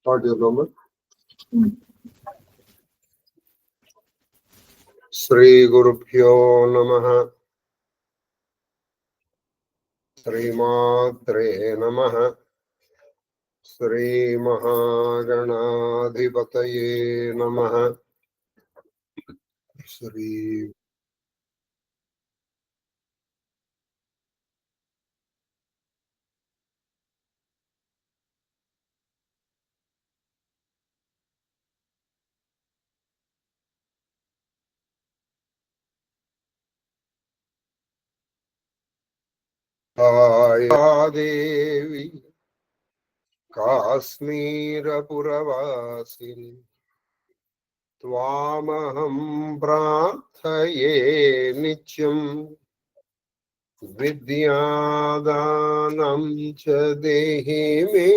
Audio number. Shri Gurubhyo Namaha. Shri Matre Namaha. Shri Mahaganadhipataye Namaha. Shri Devi Kasmirapuravasini Tvamaham Prarthaye Nityam Vidyadanam cha dehi me.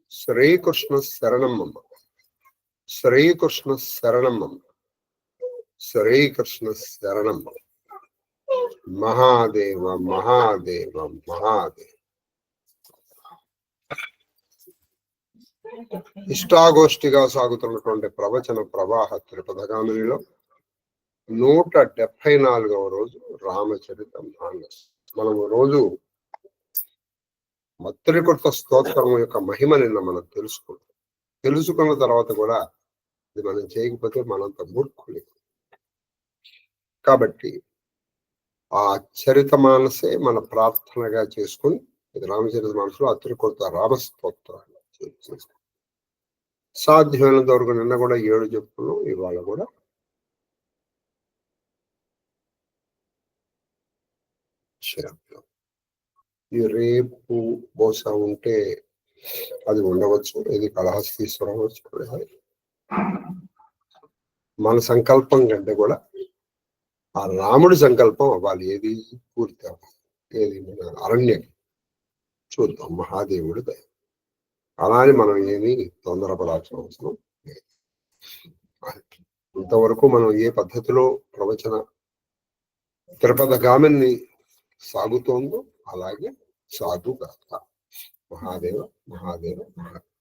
Shri Krishna Saranam. Shri Krishna Saranam. Shri Krishna Saranam. Mahadeva, Mahadeva, Mahadeva. ఇష్టాగోష్ఠిగా సాగుతున్నటువంటి ప్రవచన ప్రవాహ త్రిపథగామినిలో 174వ రోజు రామచరితమానస్. మనము రోజు మత్రికృత స్తోత్రం యొక్క మహిమ నిన్న మనం తెలుసుకున్న తర్వాత కూడా ఇది మనం చేయకపోతే మనంత మూర్ఖులే. కాబట్టి ఆ చరిత మానసే మన ప్రార్థనగా చేసుకుని ఇది రామచరిత మానసులో అత్రికృత రామస్తోత్రాలు చేసుకుని సాధ్యమైనంత వరకు నిన్న కూడా 7 చెప్పుకున్నాం. ఇవాళ కూడా ఈ రేపు బహుశా ఉంటే అది ఉండవచ్చు, ఇది కళహస్తీశ్వరం అవచ్చు. మన సంకల్పం కంటే కూడా ఆ రాముడి సంకల్పం అవ్వాలి. ఏది పూర్తి అవ్వాలి, ఏది మన అరణ్యం చూద్దాం. మహాదేవుడి దయ. అలానే మనం ఏమి తొందరపడాల్సిన అవసరం లేదు. ఇంతవరకు మనం ఏ పద్ధతిలో ప్రవచన త్రిపథగామిని సాగుతోందో అలాగే సాగుగాక. మహాదేవ మహాదేవ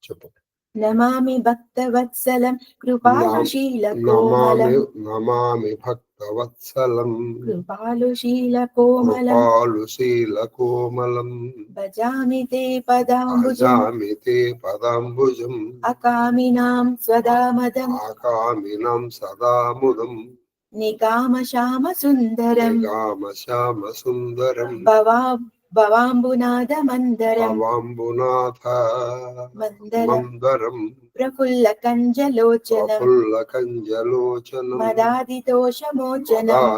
చెప్పు. నమామి భక్తవత్సలం కృపాలుశీలకోమలం. నమామి భక్తవత్సలం కృపాలుశీలకోమలం. భజామి తే పదాంబుజం. అకామినాం సదామదం. నికామశ్యామ సుందరం. భవాంబునాథ మందరం. ప్రఫుల్ల కంజలోచనం. మదాదిదోషమోచనం.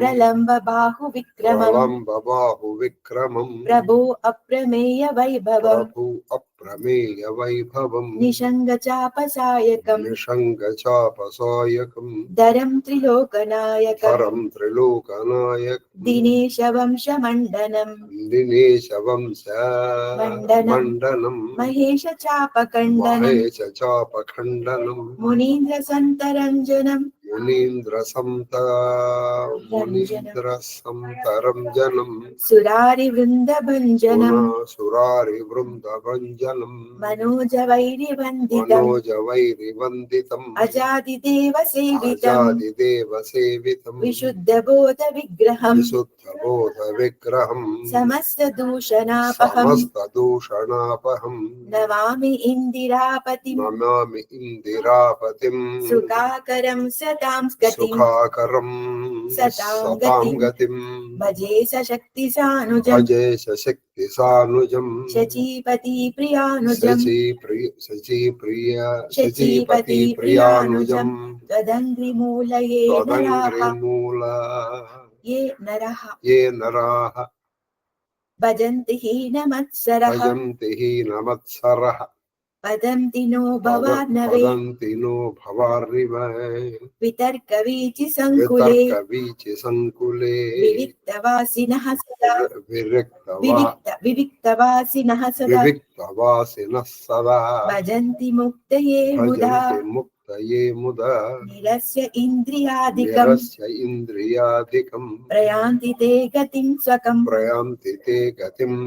ప్రలంబ బాహు విక్రమం. ప్రభో అప్రమేయ వైభవం. నిషంగ చాపసాయకం. ధరం త్రిలోకనాయకం. దినేశ వంశ మండనం. మహేశ చాపఖండనం. మునీంద్ర సంతరంజనం. సురారి వృందభంజనం. మనోజ వైరి వందితం. అజాదిదేవ సేవితం. విశుద్ధ బోధ విగ్రహం. సమస్త దూషణాపహం. నమామి ఇందిరాపతిం. సుఖాకరం సతాం గతిం. భజే సశక్తి సానుజం. శచీపతి ప్రియానుజం. తదంగ్రి మూలయే నరః భజంతి హీనమత్సరః. వదంతి నో భవార్ణవే. వితర్క వీచి సంకులే. వివిక్తవాసినః సదా. భజంతి ముక్తయే तये मुदा निरस्य इन्द्रियादिकम् निरस्य इन्द्रियाधिकम् प्रयान्ति ते गतिं स्वकम् प्रयान्ति ते गतिम्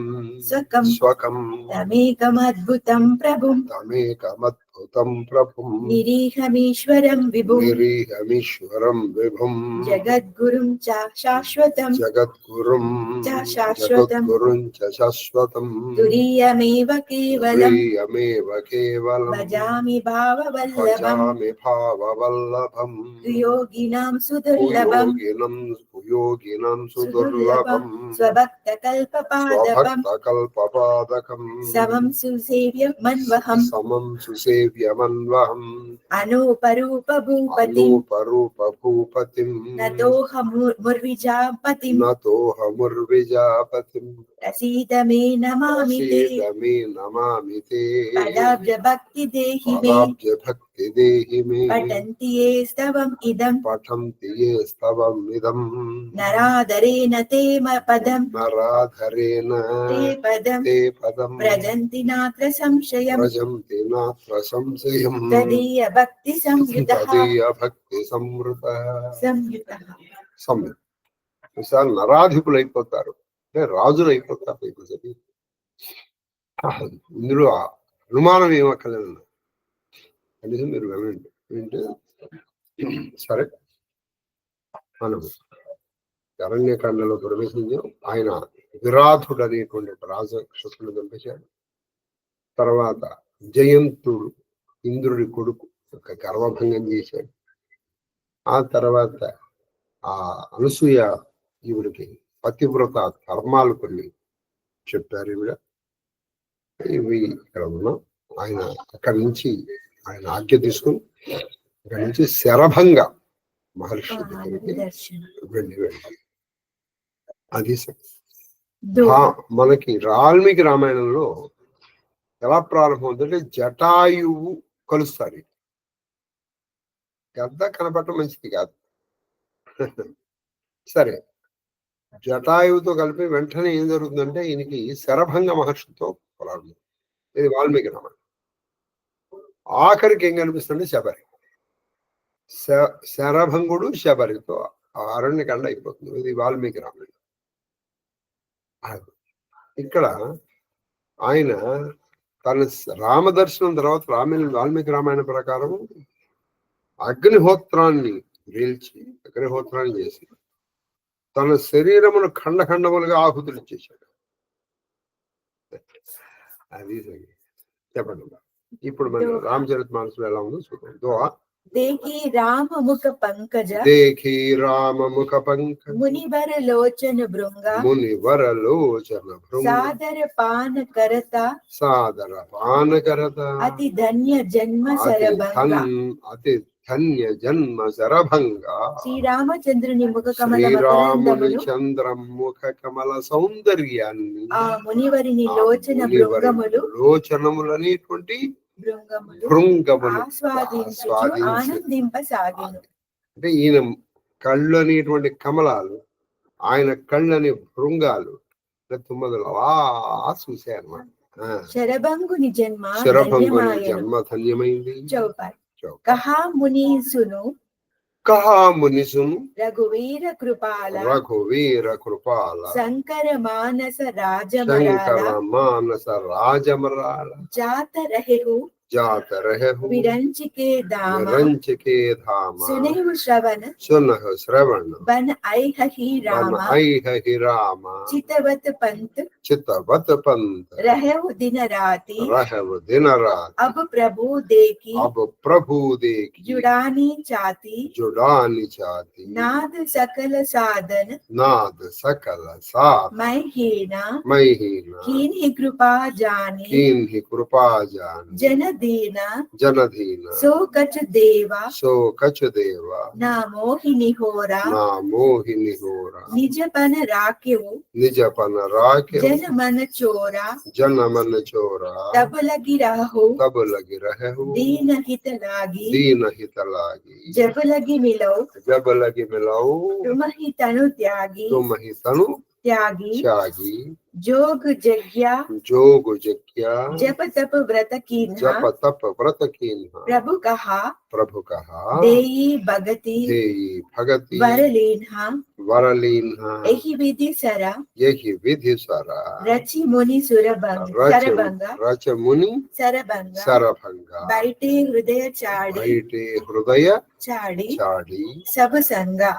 स्वकम् स्वकम् तमेकमद्भुतं प्रभुम् तमेकमद्भुतं प्रभुम् निरीहमीश्वरं विभुम् निरीहमीश्वरं विभुम् जगद्गुरुं च शाश्वतम् जगद्गुरुं च शाश्वतम् जगद्गुरुं च शाश्वतम् तुरीयमेव केवलम् तुरीयमेव केवलम् भजामि भाववल्लभम् भजामि भाववल्लभम् योगिनां सुदुर्लभम् कुयोगिनां सुदुर्लभम् स्वभक्तकल्पपादपम् स्वभक्तकल्पपादकम् समं सुसेव्यमन्वहम् समं सुसेव्यमन्वहम् अनूपरूपभूपतिम् अनूपरूपभूपतिम् नतोऽहमुर्विजापतिम् नतोऽहमुर्विजापतिम् प्रसीद मे नमामि ते प्रसीद मे नमामि ते पदाब्जभक्ति देहि मे पदाब्जभक्ति देहि मे पठन्ति ये स्तवम् इदम् पठन्ति ये स्तवम् इदम् नरादरेण ते पदम् नराधरेण ते पदम् ते पदम् व्रजन्ति नात्र संशयम् व्रजन्ति नात्र संशयम् तदीय भक्ति संयुतः तदीय भक्ति సంవృతः సంయుతः ఈసారి నరాధికులైపోతారు అంటే రాజులు అయిపోతారు. అయిపోతుంది ఇందులో అనుమానం ఏమక్కర్లేదు, కనీసం మీరు వినండి. వింటే సరే మనం అరణ్యకాండలో ప్రవేశించాం. ఆయన విరాధుడు అనేటువంటి రాజక్షత్రులు చంపేశాడు. తర్వాత జయంతుడు ఇంద్రుడి కొడుకు ఒక గర్వభంగం చేశాడు. ఆ తర్వాత ఆ అనసూయ ఈవిడికి పతివ్రత ధర్మాలు కొన్ని చెప్పారు. ఇవి ఇక్కడ ఉన్నాం. ఆయన అక్కడి నుంచి ఆయన ఆజ్ఞ తీసుకుని అక్కడి నుంచి శరభంగ మహర్షి దగ్గరికి వెళ్ళి అది మనకి వాల్మీకి రామాయణంలో ఎలా ప్రారంభం అవుతుందంటే జటాయువు కలుస్తారు. గద్ద కనపడటం మంచిది కాదు. సరే, జటాయువుతో కలిపి వెంటనే ఏం జరుగుతుందంటే ఈయనకి శరభంగ మహర్షితో ప్రారంభం. ఇది వాల్మీకి రామాయణం. ఆఖరికి ఏం కనిపిస్తుంది? శబరి. శరభంగుడు శబరితో అరణ్యకాండ అయిపోతుంది. ఇది వాల్మీకి రామాయణం. ఇక్కడ ఆయన తన రామదర్శనం తర్వాత వాల్మీకి రామాయణ ప్రకారం అగ్నిహోత్రాన్ని వేల్చి అగ్నిహోత్రాన్ని చేసి తన శరీరమును ఖండఖండములుగా ఆహుతులు ఇచ్చేశాడు. అది చెప్పండి. ఇప్పుడు మన రామచరితమానసులో ఎలా ఉందో చూద్దాం. దోహా देखी राम मुख पंकज देखी राम मुख पंकज मुनिवर लोचन भृंगा मुनिवर लोचन भृंगा सादर पान करता अति धन्य जन्म सरभंगा अति धन्य जन्म सरभंगा श्री रामचंद्रुनि मुख कमल కమల సౌందర్యాన్ని ఆ మునివరిని లోచన భృంగములు లోచనములనేటువంటి భృంగములు ఆనందింపసాగిను. అంటే ఈయన కళ్ళు అనేటువంటి కమలాలు, ఆయన కళ్ళని భృంగాలు తుమ్మదులు అలా చూసాయి అన్నమాట. శరభంగుని జన్మ ధన్యమైంది. కహా మునిసును రఘువీర కృపాల శంకర మానస రాజమరాల జాత रहु विरंच के धाम सुनेहु श्रवण बन आई रामा चितवत पंत रहु दिन राति अब प्रभु देखी जुड़ानी चाहती नाद सकल साधन मैं हीना कीन्ही कृपा जानी जन जनदीन सो कच देवा ना मोहिनी होरा निज पन राख्यो जन मन चोरा तब लगी रहो दीन हित लागी जब लगी मिलो तुम ही तनु त्यागी जोग जज्ञ जोग जज्ञ जप तप व्रत कीन्हा जप तप व्रत कीन्हा प्रभु कहा देयी भगति भगति वरलीन्हा वरलीन्हा यही विधि सरा रचि मुनि रच मुनि सरभंग बैठे हृदय चाड़ी सब संगा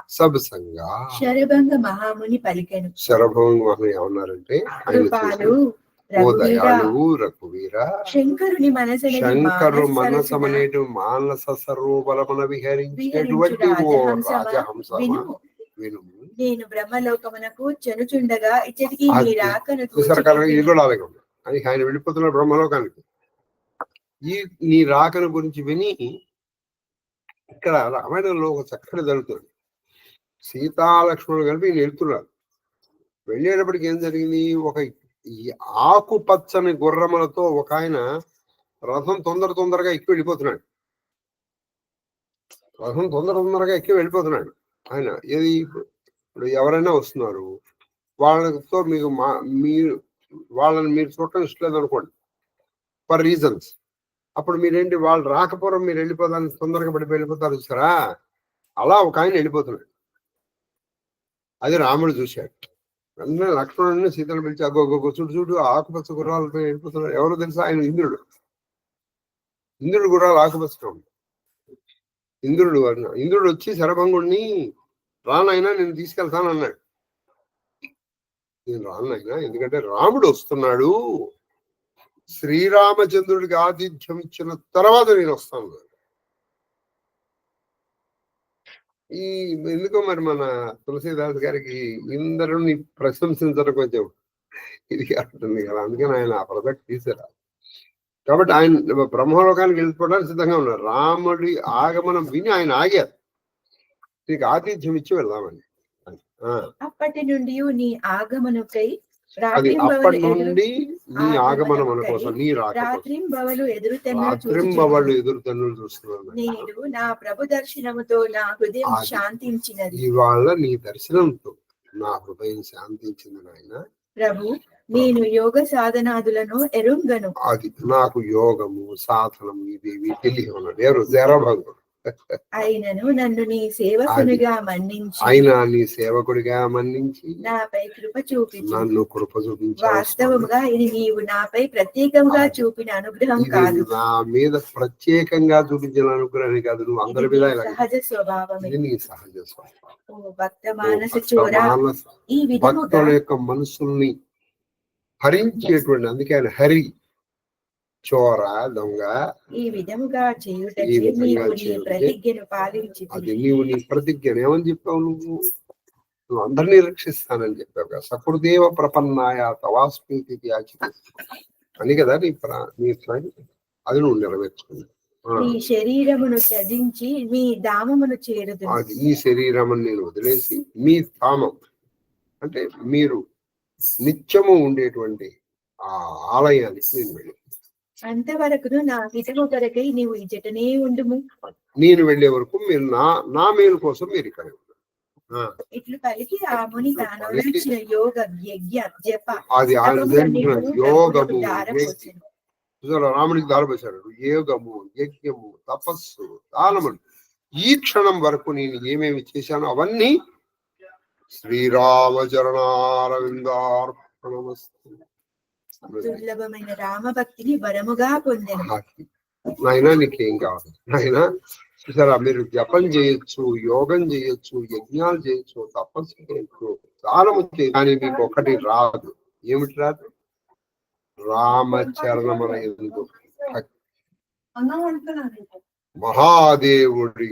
శరభంగ మహాముని పలికెను. శరభంగ మహాముని ఏమన్నారంటే కృపాలు రఘువీర శంకరుని మనసమనేటు మానస సరోవరమున విహరించేటువంటి ఓ రాజహంస విను. నేను బ్రహ్మలోకమునకు చెనుచుండగా ఇచ్చటికి నీ రాకను ఇది కూడా అలాగే ఉంది. అని ఆయన వెళ్ళిపోతున్న బ్రహ్మలోకానికి నీ రాకను గురించి విని ఇక్కడ రామాయణంలో ఒక చక్కటి జరుగుతుంది. సీతాలక్ష్మణులు కలిపి ఈయన వెళ్తున్నారు. వెళ్ళేటప్పటికి ఏం జరిగింది, ఒక ఆకుపచ్చని గుర్రములతో ఒక ఆయన రథం తొందరగా ఎక్కి వెళ్ళిపోతున్నాడు. ఆయన ఏది ఇప్పుడు ఎవరైనా వస్తున్నారు, వాళ్ళతో వాళ్ళని మీరు చూడటం ఇష్టం లేదు అనుకోండి, ఫర్ రీజన్స్. అప్పుడు మీరేంటి, వాళ్ళు రాకపోవడం మీరు వెళ్ళిపోదానికి తొందరగా వెళ్ళిపోతారు చూసారా, అలా ఒక ఆయన వెళ్ళిపోతున్నాడు. అది రాముడు చూశాడు. వెంటనే లక్ష్మణుడిని సీతను పిలిచి అగోగో చూడు ఆకుపచ్చ గుర్రాలతో వెళ్ళిపోతున్నాడు. ఎవరో తెలుసా, ఆయన ఇంద్రుడు గుర్రాలు ఆకుపచ్చగా ఉంది. ఇంద్రుడు వచ్చి శరభంగుడిని రానైనా నేను తీసుకెళ్తాను అన్నాడు. నేను రానైనా, ఎందుకంటే రాముడు వస్తున్నాడు, శ్రీరామచంద్రుడికి ఆతిథ్యం ఇచ్చిన తర్వాత నేను వస్తాను. ఎందుకో మరి మన తులసీదాస్ గారికి ఇందరిని ప్రశంసించడం కొంచెం ఇది అంటుంది కదా, అందుకని ఆయన ఆ ప్రాజెక్ట్ తీసారు. కాబట్టి ఆయన బ్రహ్మలోకానికి వెళ్ళిపోవడానికి సిద్ధంగా ఉన్నారు. రాముడి ఆగమనం విని ఆయన ఆగారు, నీకు ఆతిథ్యం ఇచ్చి వెళ్దామని. అప్పటి నుండి నీ ఆగమనకై అది అప్పటి నుండి నీ ఆగమనం మన కోసం, నీ రాత్రింబవళ్ళు ఎదురు తన్నులు చూస్తున్నాను. నేడు నా ప్రభు దర్శనముతో నా హృదయం శాంతించినది. ఇవాళ నీ దర్శనంతో నా హృదయం శాంతించింది నాయన. ప్రభు, నేను యోగ సాధనాదులను ఎరుంగను. అది నాకు యోగము సాధనము ఇవి తెలియదు. ఎవరు శరభంగుడు అయినను నన్ను నీ సేవకునిగా మన్నించి నాపై కృప చూపించి నన్ను కృప చూపించి. వాస్తవముగా ఇది నీవు నాపై ప్రత్యేకంగా చూపిన అనుగ్రహం కాదు, నా మీద ప్రత్యేకంగా చూపించిన అనుగ్రహం కాదు, నువ్వు అందరి మీద సహజ స్వభావమే. నీ సహజ స్వభావం. భక్త మానస చోరా, ఈ భక్తుల యొక్క మనసుల్ని హరించేటువంటి, అందుకే ఆయన హరి చోర దొంగ. ఈ విధముగా చేయుటచే అది నీవు నీ ప్రతిజ్ఞను ఏమని చెప్పావు, నువ్వు అందరినీ రక్షిస్తానని చెప్పావు కదా. సకృదేవ ప్రపన్నాయ తవాస్మీతి అని కదా నీ అది నువ్వు నెరవేర్చుకున్నావు. ఈ శరీరమును త్యజించి మీ ధామమును చేరుదు. అది ఈ శరీరమును నేను వదిలేసి మీ ధామం అంటే మీరు నిత్యము ఉండేటువంటి ఆ ఆలయానికి నేను వెళ్ళి, అంతవరకు నా హితము కొరకై నీవు ఇచ్చటనే ఉండుము. నేను వెళ్లే వరకు మీరు నా మేలు కోసం మీరు ఇక్కడ ఇట్లు పలికి ఆ ముని తాను యోగ యజ్ఞ జప అది యోగము రాముడికి దారపోశాడు. యోగము యజ్ఞము తపస్సు దానములు ఈ క్షణం వరకు నేను ఏమేమి చేశానో అవన్నీ శ్రీరామచరణారవిందార్పణమస్తు. దుర్లభమైన రామభక్తిని వరముగా పొందెను. నాయనా నీకేం కావాలి నాయనా, చూసారా, మీరు జపం చేయొచ్చు, యోగం చేయొచ్చు, యజ్ఞాలు చేయొచ్చు, తపస్సు చేయొచ్చు, దానము చేయొచ్చు, కానీ మీకు ఒకటి రాదు. ఏమిటి రాదు? రామచరణముల యందు మహాదేవుడి.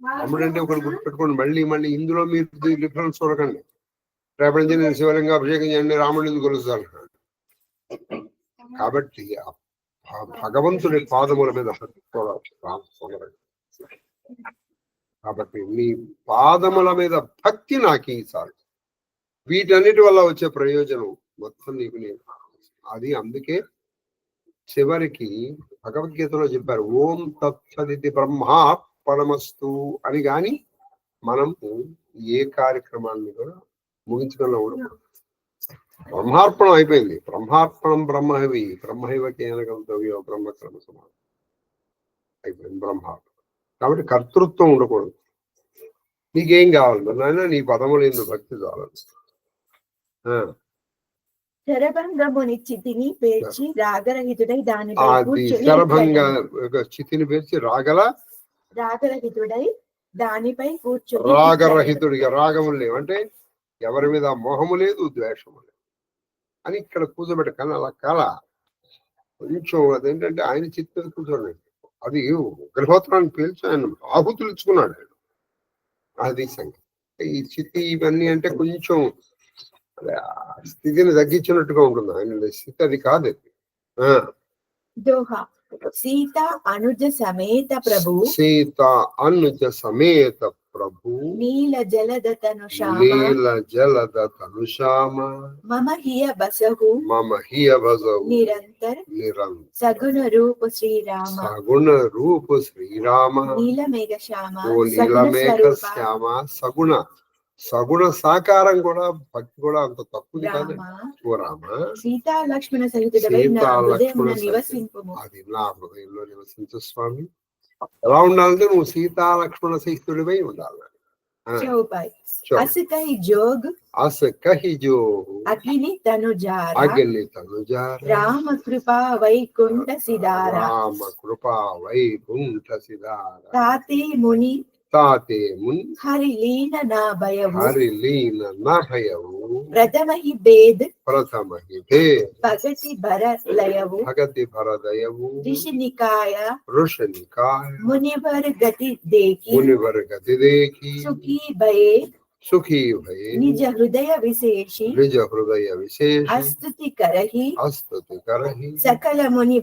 రాముడంటే ఒకటి గుర్తుపెట్టుకోండి. మళ్ళీ ఇందులో మీరు డిఫరెన్స్ చూడకండి. రేపటి నుంచి నేను శివలింగ అభిషేకం చేయండి, రాముడిని కొలుస్తాను. కాబట్టి భగవంతుడి పాదముల మీద కాబట్టి నీ పాదముల మీద భక్తి నాకు ఈసారి. వీటన్నిటి వల్ల వచ్చే ప్రయోజనం మొత్తం నీకు నేను. అది అందుకే చివరికి భగవద్గీతలో చెప్పారు, ఓం తత్సదితి బ్రహ్మార్పణమస్తు అని. కానీ మనం ఏ కార్యక్రమాన్ని కూడా ముగించడంలో కూడా బ్రహ్మార్పణం అయిపోయింది. బ్రహ్మార్పణం బ్రహ్మహవి బ్రహ్మైవ కేనగంతవ్యో బ్రహ్మక్రమ సమానం అయిపోయింది బ్రహ్మార్పణం. కాబట్టి కర్తృత్వం ఉండకూడదు. నీకేం కావాలి మరి నాయన, నీ పదములు ఎందుకు భక్తి చాలని. శరభంగముని చితిని పేర్చి రాగరహితుడై దానిపై అది కూర్చొని శరభంగ చితిని పేర్చి రాగరహితుడై దానిపై కూర్చొని రాగరహితుడిగా, రాగములు లేవు అంటే ఎవరి మీద మోహము లేదు, ద్వేషము లేదు అని ఇక్కడ కూర్చోబెట్ట కానీ అలా కళ కొంచెం అదేంటంటే ఆయన చిత్త కూర్చోండి. అది అగ్నిహోత్రాన్ని పేల్చి ఆయన ఆహుతులు ఇచ్చుకున్నాడు ఆయన. అది సంగతి. ఈ చిత్తి ఇవన్నీ అంటే కొంచెం స్థితిని తగ్గించినట్టుగా ఉంటుంది. ఆయన స్థితి అది కాదు. దోహ సీత అనుజ సమేత ప్రభు, సీత అనుజ సమేత ప్రభు, నీల జలద తనుషామ, నీల జలద తనుషామ, మమ హియ బసహు, మమ హియ భజవు నిరంతర సగుణ రూప శ్రీరామ, సగుణ రూప శ్రీరామ, నీలమేఘ శ్యామ, ఓ నీలమేఘ శ్యామ. సగుణ సగుణ సాకారం కూడా భక్తి కూడా అంత తప్పుది కాదు. ఓ రామ, సీతా లక్ష్మణ సహితుడవై నా హృదయమున నివసింపుము. అది నా హృదయంలో నివసించు స్వామి. ఎలా ఉండాలంటే నువ్వు సీతా లక్ష్మణ సహితుడివై ఉండాలి. అస్ కహి జోగ్, అస్ కహి జోగ్, అగ్ని తనుజార, అగ్ని తనుజార, రామ కృపా వైకుంఠ సిదార, రామ కృపా వైకుంఠ సిదార, తాతే ముని హరిలీన నా భయవు, ప్రథమహి భేద్, భగతి భరదయవు, ఋషినికాయ మునివర్ గతి దేకి, సుఖీ భయే నిజ హృదయ విశేషి, అస్తుతి కరహి సకల ముని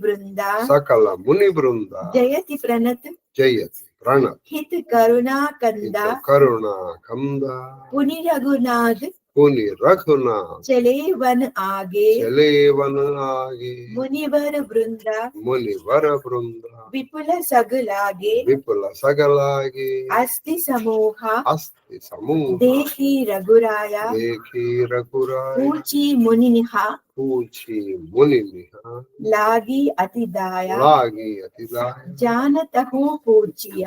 బృంద, జయతి ప్రణత్ హిత కరుణా కంద, పుని రఘునాథ్ చలేవన్ ఆగే, మునివర బృంద విపుల సగలాగే, అస్థి సమూహ దేహి రఘురాయ, పూచి మునినిహ లాగి అతిదాయ, జానతహు పూజ్య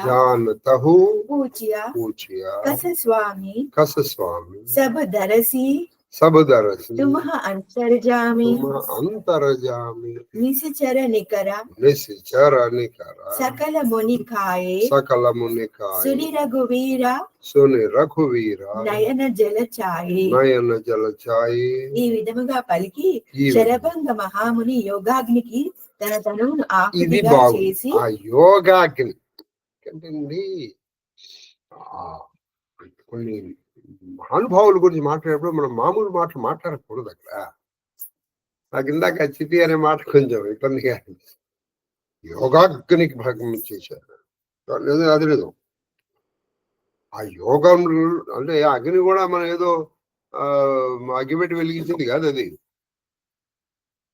కస స్వామి సబ్ దరసి तुमह अंतरजामी निश्चर निकर सकल मुनि खाए सुनि रघुवीरा नयन जल चाये ఈ విధముగా పలికి శరభంగ మహాముని యోగాగ్నికి తన తనువును ఆహుతిగా చేసి, ఆ యోగాగ్ని కొన్ని మహానుభావుల గురించి మాట్లాడేప్పుడు మనం మామూలు మాటలు మాట్లాడకూడదు. అక్కడ నాకు ఇందాక చితి అనే మాట కొంచెం ఇబ్బందిగా యోగాగ్నికి భాగం చేశారు. అది లేదు, ఆ యోగం అంటే అగ్ని కూడా మనం ఏదో అగ్గిపెట్టి వెలిగించింది కాదు. అది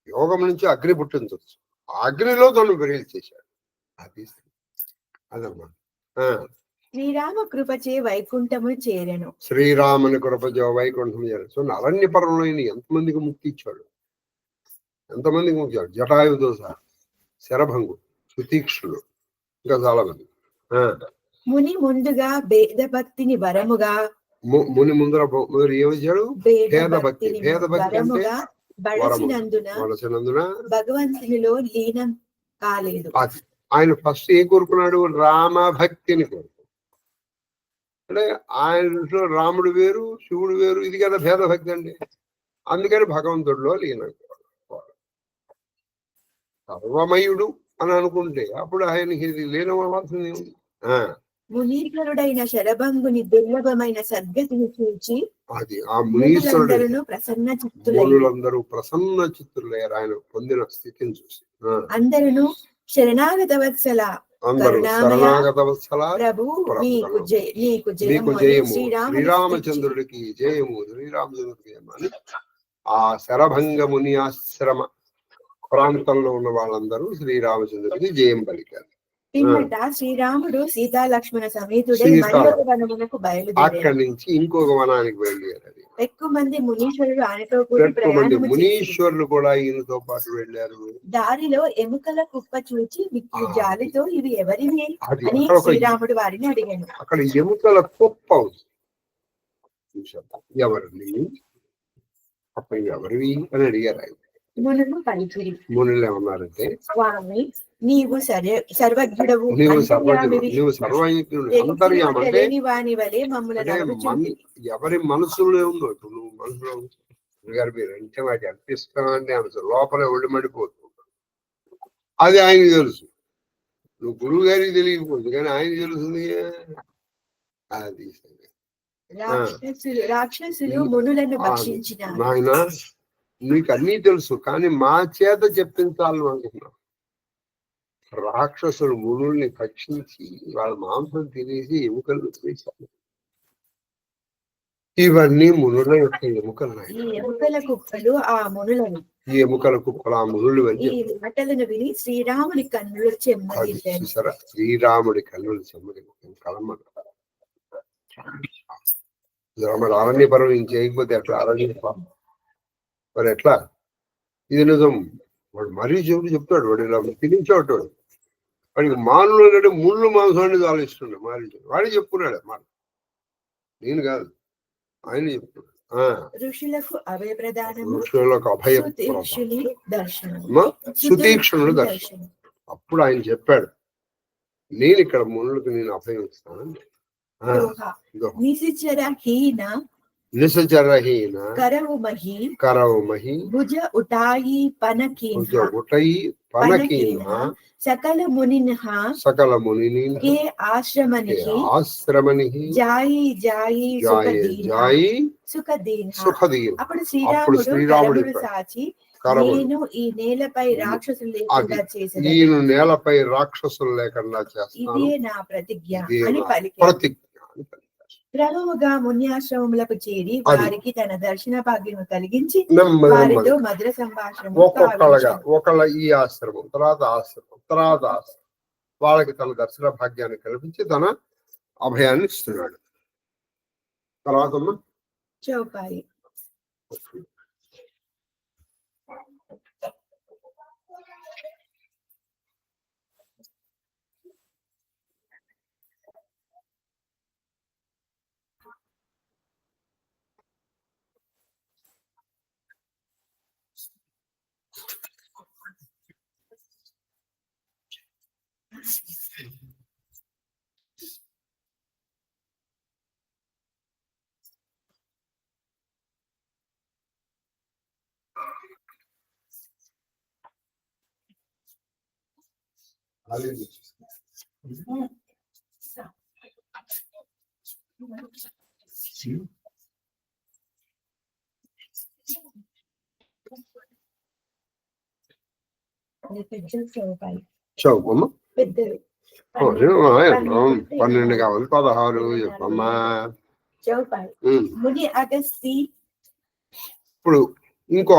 యోగం నుంచి అగ్ని పుట్టించవచ్చు. ఆ అగ్నిలో తను వెలిగి చేశాడు. అది అదమ్మా. శ్రీరామ కృపచే వైకుంఠము చేరెను. శ్రీరాముని కృపచే వైకుంఠం చేరాను. సో అరణ్య పర్వంలో ఎంతమందికి ముక్తి ఇచ్చాడు, ఎంతమందికి ముక్తి ఇచ్చాడు. జటాయువుతో సహా, శరభంగుడు, సుతీక్షుడు, ఇంకా చాలా మంది. ముని ముందుగా భేద భక్తిని వరముగా, ముని ముందర ఏమిచ్చాడు? భేద భక్తి. భేద భక్తి అంటే వలసినందున భగవంతునిలో లీనం కాలేదు. ఆయన ఫస్ట్ ఏం కోరుకున్నాడు? రామ భక్తిని కోరుకున్నాడు. అంటే ఆయనలో రాముడు వేరు, శివుడు వేరు, ఇది కదా భేద భక్తి అండి. అందుకని భగవంతుడిలో లీనం. సర్వమయుడు అని అనుకుంటే అప్పుడు ఆయనకి ఇది లీనం అవ్వాల్సింది. మునీశ్వరుడైన శరభంగుని దుర్లభమైన సద్గతిని చూచి అది ఆ మునీశ్వరుడు ప్రసన్న చిత్తులందరూ ప్రసన్న చిత్తులయ్యారు ఆయన పొందిన స్థితిని చూసి. అందరూ శరణాగత వత్సల ప్రభు నీకు జయము, శ్రీరామచంద్రుడికి జయము, శ్రీరామచంద్రుడికి జయము అని ఆ శరభంగ ముని ఆశ్రమ ప్రాంతంలో ఉన్న వాళ్ళందరూ శ్రీరామచంద్రుడికి జయం పలికారు. శ్రీరాముడు సీతా లక్ష్మణ సమేతుడై వనమునకు బయలుదేరాడు. అక్కడి నుంచి ఇంకొక వనానికి బయలుదేరాడు. ఎక్కువ మంది మునీశ్వరులు ఆయనతో కూడా ఎక్కువ మంది ప్రయాణము చేసి మునీశ్వరులు కూడా ఈయనతో పాటు వెళ్ళారు. దారిలో ఎముకల కుప్ప చూచి మిక్కిలి జాలితో ఇవి ఎవరివి అది అని అక్కడ ఒక శ్రీరాముడు వారిని అడిగాను. అక్కడ ఎముకల కుప్ప ఉంది. చూశారు ఎవరిని అప్పుడు ఎవరివి అని అడిగారు ఆయన. మునులు పలికిరి, మునులు ఏమన్నారంటే స్వామి నీవు సర్వజ్ఞుడవు, నువ్వు అంతర్యామివి, సర్వజ్ఞుడు తెలిసిన అంతర్యామ అంటే తెలియని వాని వలె మమ్ములను అంటే అడుగుచుంటివి. ఎవరి మనసులో ఉందో ఇప్పుడు నువ్వు మనసులో గారు మీరు అంటే వాటి అనిపిస్తామంటే అంత లోపల ఒళ్ళు మడిపోతుంది. అది ఆయనకి తెలుసు. నువ్వు గురువు గారికి తెలియకపోతుంది కానీ ఆయనకి తెలుస్తుంది. అది రాక్షసులు మునులను భక్షించినారు. నాయన నీకు అన్నీ తెలుసు కానీ మా చేత చెప్పించాలి అనుకున్నావు. రాక్షసులు మునుల్ని భక్షించి వాళ్ళ మాంసం తినేసి ఎముకలు వేశారు. ఇవన్నీ మునుల యొక్క ఎముకలు. ఈ ఎముకల కుప్పలు ఆ మునులను, ఈ ఎముకల కుప్పలు ఆ మునులు ఈ మాటలను విని శ్రీరాముడి కన్నులు చెమ్మగిల్లాయి. శ్రీరాముడి కన్నులు చెమ్మగిల్లాయి. కలమ్మ మరి అరణ్య పర్వం చేయకపోతే ఎట్లా అరణ్య మరి ఎట్లా? ఇది నిజం. వాడు మరీ చెప్తాడు. వాడు ఇలా తినించేవాడు. వాడికి మానవులు అంటే ముళ్ళు మాంసాన్ని ఆలోచిస్తున్నాడు. మారీ వాడే చెప్పుకున్నాడు మాట, నేను కాదు, ఆయన చెప్తున్నాడు. ఋషులకు అభయ ప్రదానము, ఋషులకు అభయ సుతీక్షణుడు దర్శనం. అప్పుడు ఆయన చెప్పాడు, నేను ఇక్కడ మునులకు నేను అభయం ఇస్తాను. నిశిచరహీన కరవుమహి భుజ ఉటాయి పనకీన సకల మునిని కే ఆశ్రమని జాయి సుఖదీన. అప్పుడు శ్రీరాముడు సాచి, నేను ఈ నేలపై రాక్షసులు లేకుండా చేసేది, నేను నేలపై రాక్షసులు లేకుండా చేస్తాను, ఇదే నా ప్రతిజ్ఞ అని పలికి ప్రభువుగా మున్యాశ్రమములకు చేరి వారికి తన దర్శన భాగ్యము కలిగించి వారితో మధుర సంభాషణ ఒకళ్ళ ఈ ఆశ్రమం తర్వాత వాళ్ళకి తన దర్శన భాగ్యాన్ని కల్పించి తన అభయాన్ని ఇస్తున్నాడు. తర్వాత చౌపాయి చౌకమ్మ పెద్దవి 12 కావాలి 16 చెప్పమ్మా. ముని అగస్తి. ఇప్పుడు ఇంకో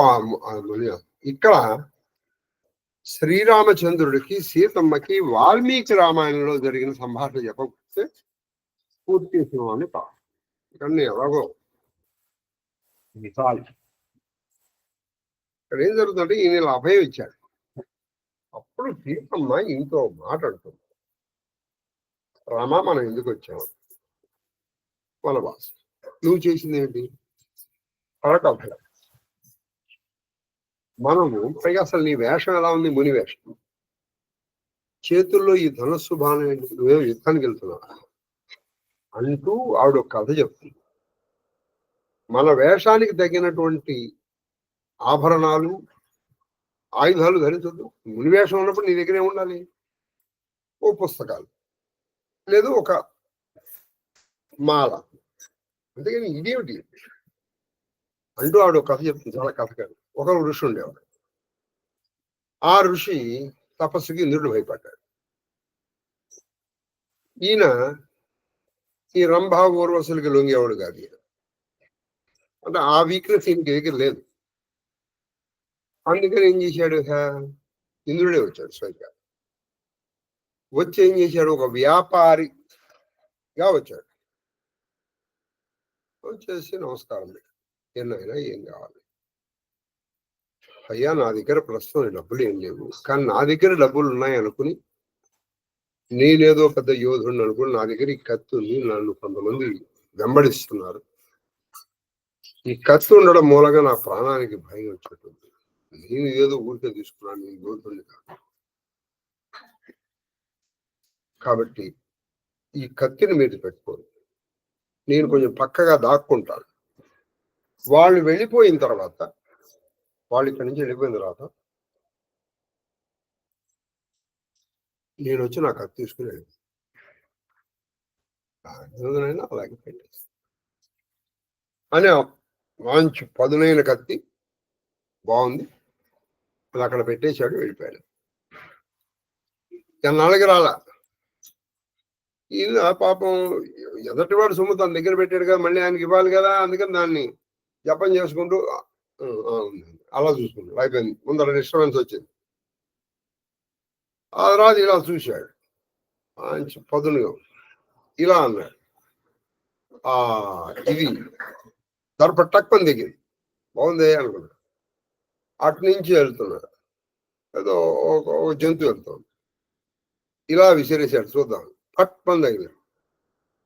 ఇక్కడ శ్రీరామచంద్రుడికి సీతమ్మకి వాల్మీకి రామాయణంలో జరిగిన సంభాషణ చెప్పకపోతే పూర్తి చేసినవాడిని కాదు. ఇక్కడ ఎలాగో మిసాల్ ఇక్కడ ఏం జరుగుతుందంటే ఈయన అభయం ఇచ్చాడు. అప్పుడు సీతమ్మ ఇంకో మాట అంటుంది, రామ మనం ఎందుకు వచ్చాము, వనవాసం, నువ్వు చేసింది ఏంటి, పరకభయం. మనము పైగా అసలు నీ వేషం ఎలా ఉంది, ముని వేషం, చేతుల్లో ఈ ధనస్సు బాణం ఏంటి, నువ్వేం యుద్ధానికి వెళ్తున్నావా అంటూ ఆవిడ ఒక కథ చెప్తుంది. మన వేషానికి తగినటువంటి ఆభరణాలు ఆయుధాలు ధరించొద్దు. ముని వేషం ఉన్నప్పుడు నీ దగ్గరే ఉండాలి ఓ పుస్తకాలు, లేదు ఒక మాల, అంతేగాని ఇదేమిటి అంటూ ఆవిడ ఒక కథ చెప్తుంది. చాలా కథ కాదు. ఒక ఋషి ఉండేవాడు. ఆ ఋషి తపస్సుకి ఇంద్రుడు భయపడ్డాడు. ఈయన ఈ రంభా ఊర్వశులకి లొంగేవాడు కాదు. ఈయన అంటే ఆ వీక్నెస్ ఈయనకి దగ్గర లేదు. అందుకని ఏం చేశాడు, ఇంద్రుడే వచ్చాడు స్వయంగా. వచ్చి ఏం చేశాడు, ఒక వ్యాపారిగా వచ్చాడు. వచ్చేసి నమస్కారం ఏమైనా ఏం కావాలి? అయ్యా, నా దగ్గర ప్రస్తుతం డబ్బులు ఏం లేవు, కానీ నా దగ్గర డబ్బులు ఉన్నాయి అనుకుని నేనేదో పెద్ద యోధుడిని అనుకుని నా దగ్గర ఈ కత్తి ఉంది, నన్ను కొంతమంది వెంబడిస్తున్నారు. ఈ కత్తి ఉండడం మూలంగా నా ప్రాణానికి భయం వచ్చేటుంది. నేను ఏదో ఊరికే తీసుకున్నాను, నేను యోధుడిని కాదు. కాబట్టి ఈ కత్తిని మీద పెట్టుకోండి, నేను కొంచెం పక్కగా దాక్కుంటాను. వాళ్ళు వెళ్ళిపోయిన తర్వాత, వాళ్ళు ఇక్కడి నుంచి వెళ్ళిపోయిన తర్వాత నేను వచ్చి నా కత్తి తీసుకుని వెళ్ళిపోయినా అలాగే పెట్టేసి అని మంచి పదునైన కత్తి, బాగుంది, అది అక్కడ పెట్టేశాడు, వెళ్ళిపోయాడు. ఎన్నాళ్ళకి రాలా. ఈయన పాపం ఎదటివాడు సొమ్ము తన దగ్గర పెట్టాడు కదా, మళ్ళీ ఆయనకి ఇవ్వాలి కదా, అందుకని దాన్ని జపం చేసుకుంటూ అలా చూసుకుంటాడు. అయిపోయింది, ముందర డిస్టర్బెన్స్ వచ్చింది. ఆ తర్వాత ఇలా చూశాడు, మంచి పదునుగా ఇలా అన్నాడు. ఇది దర్ప టక్కుని దిగింది, బాగుంది అనుకున్నాడు. అటు నుంచి వెళ్తున్నాడు, ఏదో ఒక జంతువు వెళ్తాడు, ఇలా విసిరేశాడు, చూద్దాం. పట్టుకొని తగిలింది.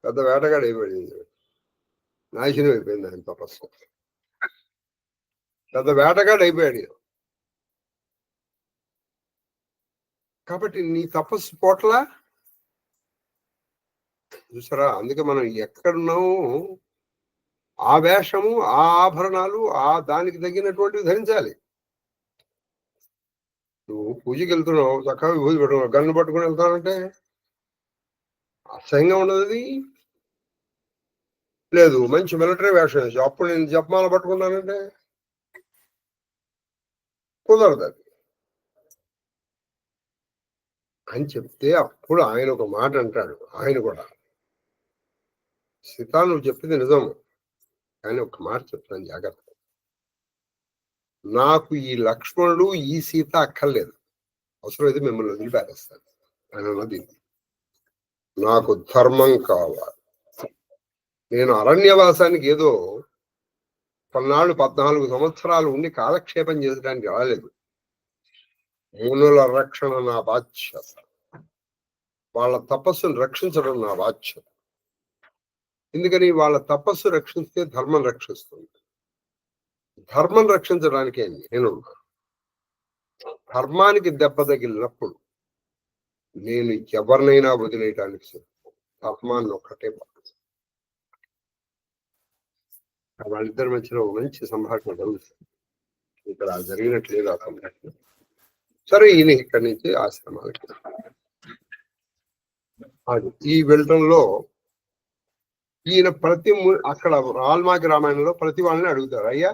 పెద్ద వేటగాడు అయిపోయింది, నాశనం అయిపోయింది ఆయన తపస్సు. పెద్ద వేటగాడు అయిపోయాడు. కాబట్టి నీ తపస్సు పోట్లా చూసారా? అందుకే మనం ఎక్కడున్నాము ఆ వేషము, ఆ ఆభరణాలు, ఆ దానికి తగినటువంటివి ధరించాలి. నువ్వు పూజకి వెళ్తున్నావు, చక్కగా విభూతి పెట్టుకున్నావు, గన్ను పట్టుకుని వెళ్తానంటే అసహ్యంగా ఉండదు. అది లేదు, మంచి మిలిటరీ వేషం వేసి అప్పుడు నేను జపమాల పట్టుకున్నానంటే కుదరదు అది అని చెప్తే, అప్పుడు ఆయన ఒక మాట అంటాడు. ఆయన కూడా, సీత నువ్వు చెప్పింది నిజం, కానీ ఒక మాట చెప్తాను జాగ్రత్త. నాకు ఈ లక్ష్మణుడు, ఈ సీత అక్కర్లేదు, అవసరమైతే మిమ్మల్ని వదిలిపారేస్తాను అని అన్నది. నాకు ధర్మం కావాలి. నేను అరణ్యవాసానికి ఏదో కొన్నాళ్ళు 14 సంవత్సరాలు ఉండి కాలక్షేపం చేసడానికి రాలేదు. మునుల రక్షణ నా బాధ్యత, వాళ్ళ తపస్సును రక్షించడం నా బాధ్యత. ఎందుకని? వాళ్ళ తపస్సు రక్షిస్తే ధర్మం రక్షిస్తుంది. ధర్మం రక్షించడానికే నేను. ధర్మానికి దెబ్బ తగిలినప్పుడు నేను ఎవరినైనా వదిలేయటానికి ధర్మాన్ని ఒక్కటే పడుతుంది. వాళ్ళిద్దరి మధ్యలో మంచి సంభాషణ జరుగుతుంది. ఇక్కడ జరిగినట్లేదు ఆ సంభాషణ. సరే, ఈయన ఇక్కడి నుంచి ఆశ్రమాలకి ఈ వెళ్ళడంలో ఈయన అక్కడ వాల్మీకి రామాయణంలో ప్రతి వాళ్ళని అడుగుతారు, అయ్యా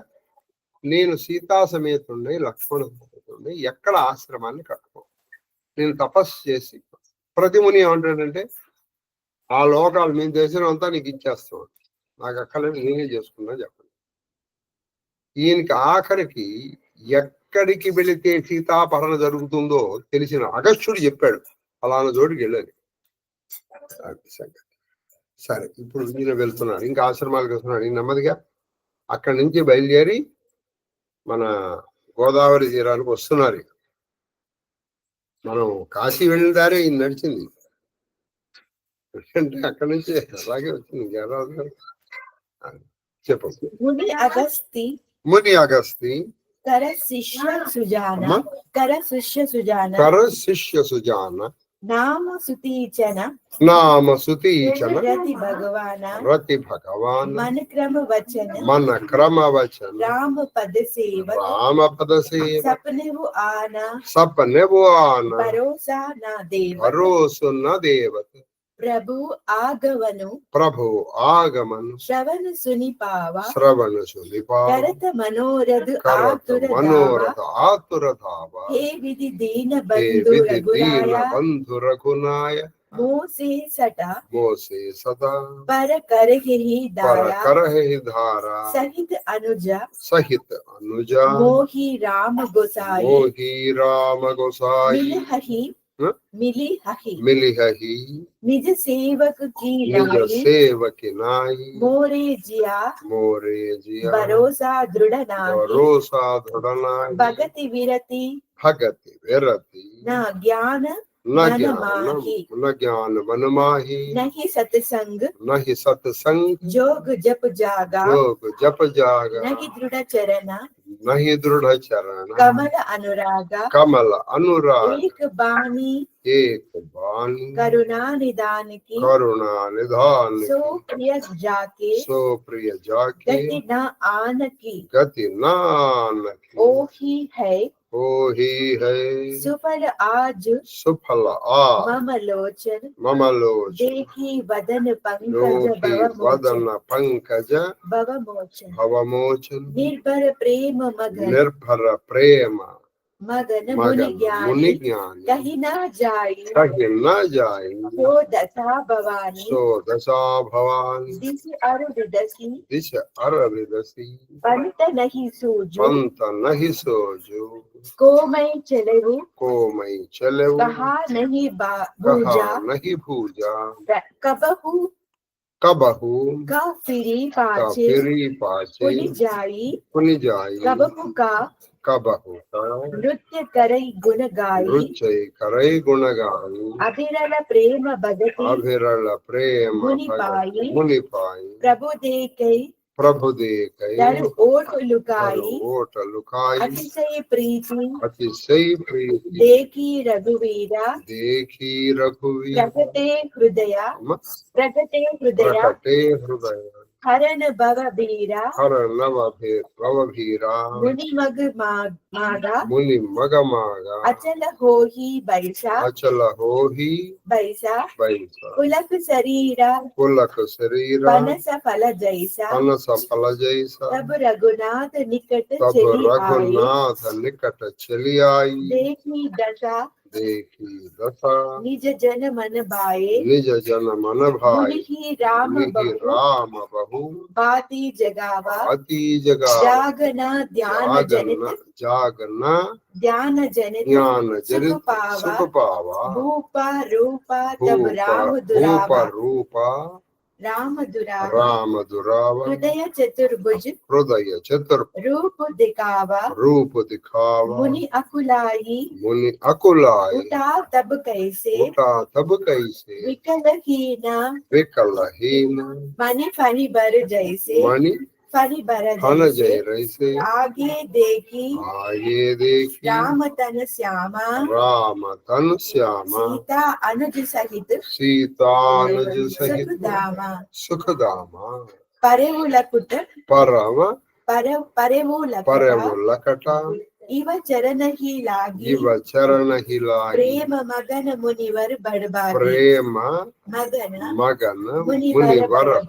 నేను సీతా సమేతుండే, లక్ష్మణ సమేతుండే ఎక్కడ ఆశ్రమాన్ని కట్టుకో, నేను తపస్సు చేసి. ప్రతి ముని ఏమంటాడంటే, ఆ లోకాలు మేము చేసినంతా నీకు ఇచ్చేస్తాం, నాకు అక్కర్లేదు, నేనే చేసుకున్నా చెప్పండి. ఈయనకి ఆఖరికి ఎక్కడికి వెళితే సీతాపహరణ జరుగుతుందో తెలిసిన అగస్త్యుడు చెప్పాడు, అలానా చోటుకి వెళ్ళాలి. సరే, ఇప్పుడు ఈయన వెళ్తున్నాడు, ఇంకా ఆశ్రమాలకు వెళ్తున్నాడు. ఈయన నెమ్మదిగా అక్కడి నుంచి బయలుదేరి మన గోదావరి తీరానికి వస్తున్నారు. మనం కాశీ వెళ్ళిన దారే ఈయన నడిచింది, అంటే అక్కడి నుంచి అలాగే వచ్చింది. చెప్పండి. ముని అగస్తి కర శిష్య సుజాన నామ సుతీచన రతి భగవాన్ మన క్రమ వచన రామ పద సేవ సపనెవు ఆన భరోసా నా దేవత ప్రభు ఆగమను శ్రవణ సుని పావ కరత మనోరథ ఆతుర ధావ హే విధి దీన బంధు రఘునాయ మోసే సదా పర కరహి ధారా సహిత అనుజ మోహి రామ గోసాయి मिलिहहि निज सेवक की नाई मोरे जिया भरोसा दृढ़ नाई भगति विरति न ज्ञान न ज्ञान मन माही नहीं सत्संग जोग जप जागा नहीं दृढ़ चरण कमल अनुराग एक बानी करुणा निदान की सो प्रिय जाके गति न आन की ओ ही है सुफल आज मम लोचन देखी वदन पंकज भवमोचन निर्भर प्रेम मगन मुनि ज्ञानी कहीं न जाई सो दशा भवानी दिस अरुदसी पंत नहीं सोजो को मैं चले कहा नहीं भूजा कबहू का फिरी पाचे पुनि जाई कबहू का नृत्य करई गुण गाई अभिरल प्रेम बदती मुनि पाई प्रभु देखई दर ओठ लुकाई अतिशय प्रीति देखी रघुवीरा प्रगटे हृदय हरण भव भीरा मुनि मग मागा अचल होही बैसा पुलक शरीरा पनस फल जैसा तब रघुनाथ निकट चली आई देखी दशा निज जन मन भाए मुनि ही राम बहु बाती जगावा जागना ध्यान जनित सुख पावा भूपा रूपा तब राम दुरावा हृदय चतुर्भुज रूप दिखावा मुनि अकुलाई उठा तब कैसे विकलहीन मणि फणि बर जैसे आगे देखी राम तन श्यामा सीता अनुज सहित सुखदामा परेमुलकुट इव चरण ही लागी प्रेम मगन मुनिवर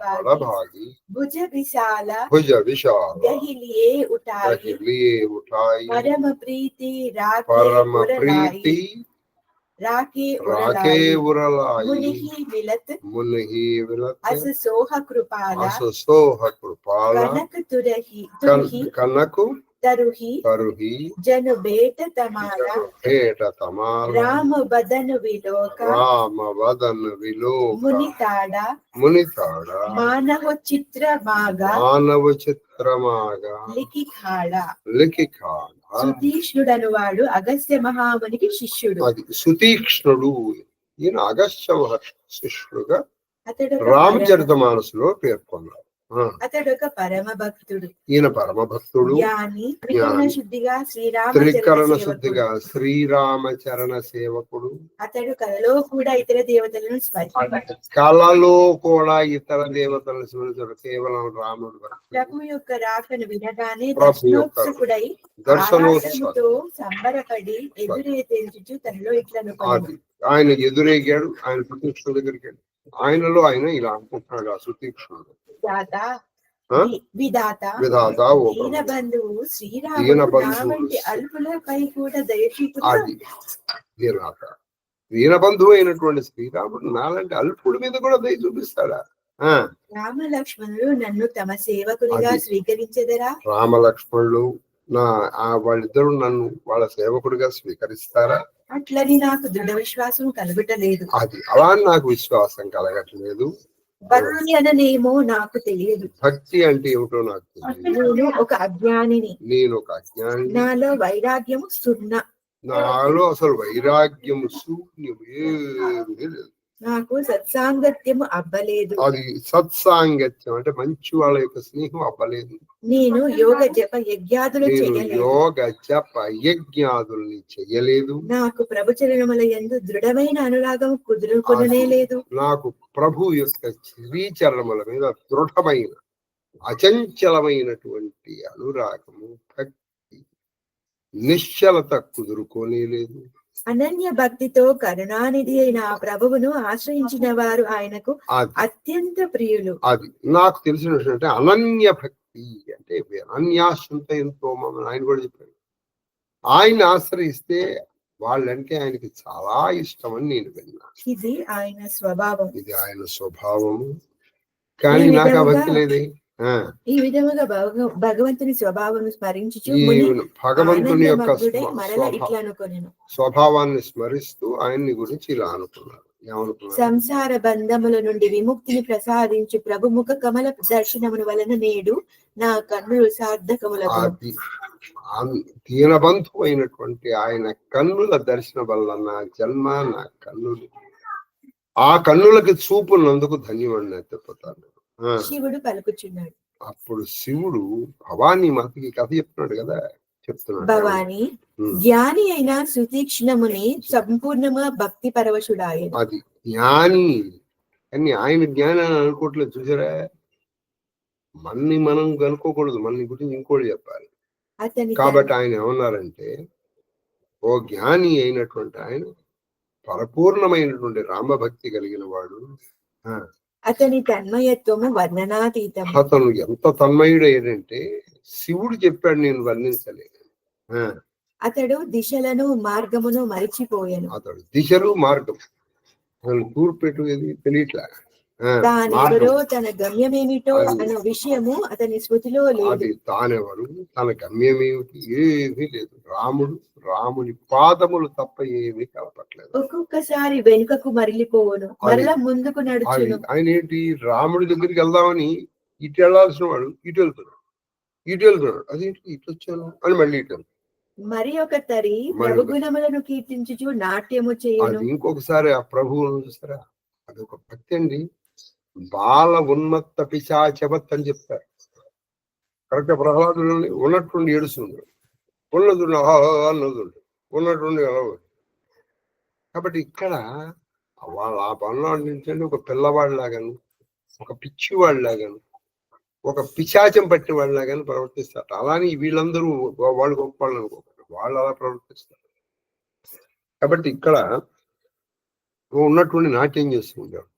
बड़भागी भुज विशाला गहि लिए उठाई परम प्रीति राके उरलाई मुनि ही मिलत अस सोह कृपाला कनक तरुही जन बेट तमारा राम बदन विलोका मुनि ताड़ा मानव चित्र मागा लिखि खाड़ा సుతీక్ష్ణుడు అనువాడు అగస్త్య మహామునికి శిష్యుడు. సుతీక్ష్ణుడు ఈయన అగస్త్య శిష్యుడుగా రామచరితమానసులో పేర్కొన్నారు. అతడు ఒక పరమ భక్తుడు. ఈయన పరమ భక్తుడు, త్రికరణ శుద్ధిగా శ్రీరామచరణ సేవకుడు. అతడు కలలో కూడా ఇతర దేవతలను స్మరించడు, కేవలం రాముడు. ప్రభు యొక్క రాకను వినగానే దర్శనోత్సుకుడై ఆనందంతో సంబరపడి ఎదురే తెలుచు తనలో ఇట్లను ఆయన ఎదురేగాడు. ఆయన సుతీక్ష్ణుడు దగ్గరికి వెళ్ళి ఆయనలో ఆయన ఇలా అనుకుంటున్నాడు, ఆ సుతీక్ష్ణుడు విధాత దీన బంధువు శ్రీరాముడి అల్పులపై కూడా దయచూపుతాడు. దీన బంధువు అయినటువంటి శ్రీరాముడు నాలంటి అల్పుడి మీద కూడా దయ చూపిస్తాడా? రామ లక్ష్మణులు నన్ను తమ సేవకునిగా స్వీకరించెదరా? రామ లక్ష్మణులు వాళ్ళిద్దరు నన్ను వాళ్ళ సేవకుడిగా స్వీకరిస్తారా? అట్లని నాకు దృఢ విశ్వాసం కలుగుటలేదు. అది అలా నాకు విశ్వాసం కలగట్లేదు. భక్తి అననేమో నాకు తెలియదు. భక్తి అంటే ఏమిటో నాకు తెలియదు. నేను ఒక అజ్ఞానిని. నేను ఒక అజ్ఞాని. నాలో వైరాగ్యము సున్నా. నాలో అసలు వైరాగ్యము శూన్యం ఏమీ లేదు. నాకు సత్సాంగత్యము అవ్వలేదు. అది సత్సాంగత్యం అంటే మంచి వాళ్ళ యొక్క స్నేహం అవ్వలేదు. నేను యోగ జప యజ్ఞాదులు చేయలేదు. యోగ జప యజ్ఞాదుల్ని చేయలేదు. నాకు ప్రభు చరణముల యందు దృఢమైన అనురాగం కుదురుకొననే లేదు. నాకు ప్రభు యొక్క శ్రీచరణముల మీద దృఢమైన అచంచలమైనటువంటి అనురాగము, భక్తి, నిశ్చలత కుదురుకోనే లేదు. అనన్య భక్తితో కరుణానిధి అయిన ఆ ప్రభువును ఆశ్రయించిన వారు ఆయనకు అత్యంత ప్రియులు. అది నాకు తెలిసినటువంటి అనన్య భక్తి అంటే అనన్యాశ్రంత ఎంతో ఆయన కూడా చెప్పారు. ఆయన ఆశ్రయిస్తే వాళ్ళంటే ఆయనకి చాలా ఇష్టం అని నేను విన్నా. ఇది ఆయన స్వభావం. ఇది ఆయన స్వభావము. కానీ నాకు ఆ భక్తి లేదే. ఈ విధముగా భగవంతుని స్వభావం స్మరించుచు భగవంతుని యొక్క స్వభావాన్ని స్మరిస్తూ ఆయన్ని గురించి ఇలా అనుకున్నారు. సంసార బంధముల నుండి విముక్తిని ప్రసాదించు ప్రభు ముఖ కమల దర్శనముల వలన నేడు నా కన్నులు సార్థకములకు. దీనబంధు అయినటువంటి ఆయన కన్నుల దర్శనం వల్ల నా జన్మ, నా కన్నులు, ఆ కన్నులకి చూపున్నందుకు ధన్యవాడిని చెప్పుతాను. శివుడు పలుకుచున్నాడు. అప్పుడు శివుడు భవానీ మాతకి కథ చెప్తున్నాడు కదా, చెప్తున్నాడు. భవానీ జ్ఞాని అయిన సుతీక్ష్ణముని సంపూర్ణంగా భక్తి పరవశుడాయను. అది జ్ఞాని అని ఆయన జ్ఞాని అని అనుకోవట్లేదు. చూసారా, మన్ని మనం కనుక్కోకూడదు, మన గురించి ఇంకోటి చెప్పాలి. కాబట్టి ఆయన ఏమన్నారంటే, ఓ జ్ఞాని అయినటువంటి ఆయన పరిపూర్ణమైనటువంటి రామభక్తి కలిగిన వాడు. అతని తన్మయత్వము వర్ణనాతీతం. అతను ఎంత తన్మయుడు ఏంటంటే శివుడు చెప్పాడు, నేను వర్ణించలేదు. అతడు దిశలను మార్గమును మరిచిపోయాను. అతడు దిశలు మార్గం తూర్పు ఎటు తెలియట్లా. తానెవరో తన గమ్యమేమిటో అన్న విషయము అతని స్మృతిలో లేదు. అది తానెవరు, తన గమ్యమేమిటి ఏమీ లేదు. రాముని పాదములు తప్ప ఏమీ కలపట్లేదు. ఒక్కొక్కసారి వెనుకకు మరలిపోవను, మరలా ముందుకు నడుచును. ఆయన ఏంటి, రాముడి దగ్గరికి వెళ్దామని ఇటు వెళ్లాల్సిన వాడు ఇటు వెళ్తున్నాడు. అదేంటి ఇటు వచ్చాను అని మళ్ళీ ఇటు వెళ్తాడు. మరి ఒక తరి ప్రభు గుణములను కీర్తించుచు నాట్యము చేయను. ఇంకొకసారి ఆ ప్రభువును చూస్తారా, అదొక భక్తి అండి. బాల ఉన్మత్త పిశాచవత్ అని చెప్తారు. కరెక్ట్. ప్రహ్లాదుని ఉన్నట్టుండి ఏడుస్తుంది, ఉన్నదుండి అన్నదుండి ఉన్నట్టుండి ఎలా. కాబట్టి ఇక్కడ వాళ్ళు ఆ పనులు అందించండి, ఒక పిల్లవాడిలాగాను, ఒక పిచ్చివాడిలాగాను, ఒక పిశాచం పట్టిన వాళ్ళలాగాను ప్రవర్తిస్తారు. అలానే వీళ్ళందరూ వాళ్ళు గొప్ప వాళ్ళు అనుకోకండి, వాళ్ళు అలా ప్రవర్తిస్తారు. కాబట్టి ఇక్కడ ఉన్నటువంటి నాట్యం చేస్తూ ఉండేవాడు.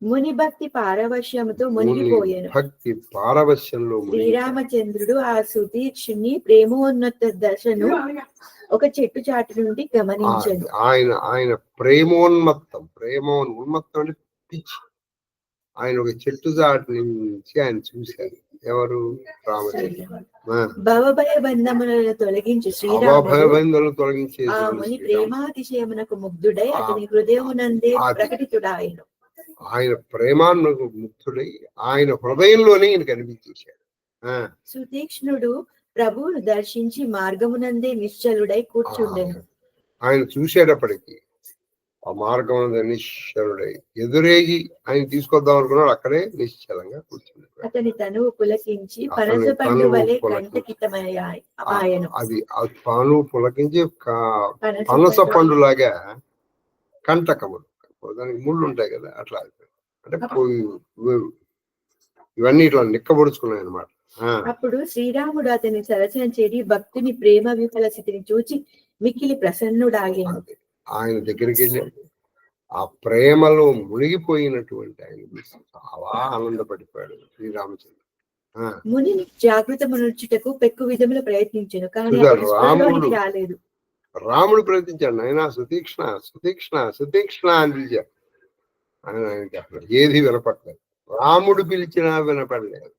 ముని భక్తి పారవశ్యముతో మునిగిపోయాను. భక్తి పారవశ్యంలో శ్రీరామచంద్రుడు ఆ సుతీక్షుని ప్రేమోన్నత దశను ఒక చెట్టు చాటు నుండి గమనించాడు. ఆయన ఉన్మత్తం అంటే పిచ్చి. ఆయన ఒక చెట్టు చాటు నుంచి ఆయన చూశారు. ఎవరు? రామచంద్రుడు. భవభయ బంధములను తొలగించి శ్రీరాముడు తొలగించే ముని ప్రేమాతిశయమునకు ముగ్ధుడై అతని హృదయమునందే ప్రకటితుడాయను. ఆయన ప్రేమాన్నకు ముక్తుడై ఆయన హృదయంలోనే ఈయన కనిపించేశాడు. సుతీక్ష్ణుడు ప్రభువును దర్శించి మార్గమునందే నిశ్చలుడై కూర్చుండెను. ఆయన చూసేటప్పటికి ఆ మార్గం నిశ్చలుడై ఎదురేగి ఆయన తీసుకొద్దాం అనుకున్నాడు. అక్కడే నిశ్చలంగా కూర్చున్నాడు. అతని తనువు పులకించి పనస పండు వలె కంటకితమయ్యాయను. అది తను పులకించి పనస పండులాగా కంటకములు, దానికి ముళ్ళు ఉంటాయి కదా, అట్లా అంటే ఇవన్నీ ఇట్లా నిక్కబొడుచుకున్నాయి అన్నమాట. అప్పుడు శ్రీరాముడు అతని సరసన చేరి భక్తుని ప్రేమ విఫల స్థితిని చూచి మిక్కిలి ప్రసన్నుడాగాను. ఆయన దగ్గరికి వెళ్ళాడు. ఆ ప్రేమలో మునిగిపోయినటువంటి ఆయన చాలా ఆనందపడిపోయాడు శ్రీరామచంద్రుడు. ముని జాగృతమునుచుటకు పెక్కు విధములు ప్రయత్నించాను, కానీ రాలేదు. రాముడు ప్రయత్నించాడు, నాయనా సుతీక్ష్ణ సుతీక్ష్ణ సుతీక్ష్ణ అని పిలిచాడు. ఆయనకి అసలు ఏది వినపడలేదు. రాముడు పిలిచినా వినపడలేదు.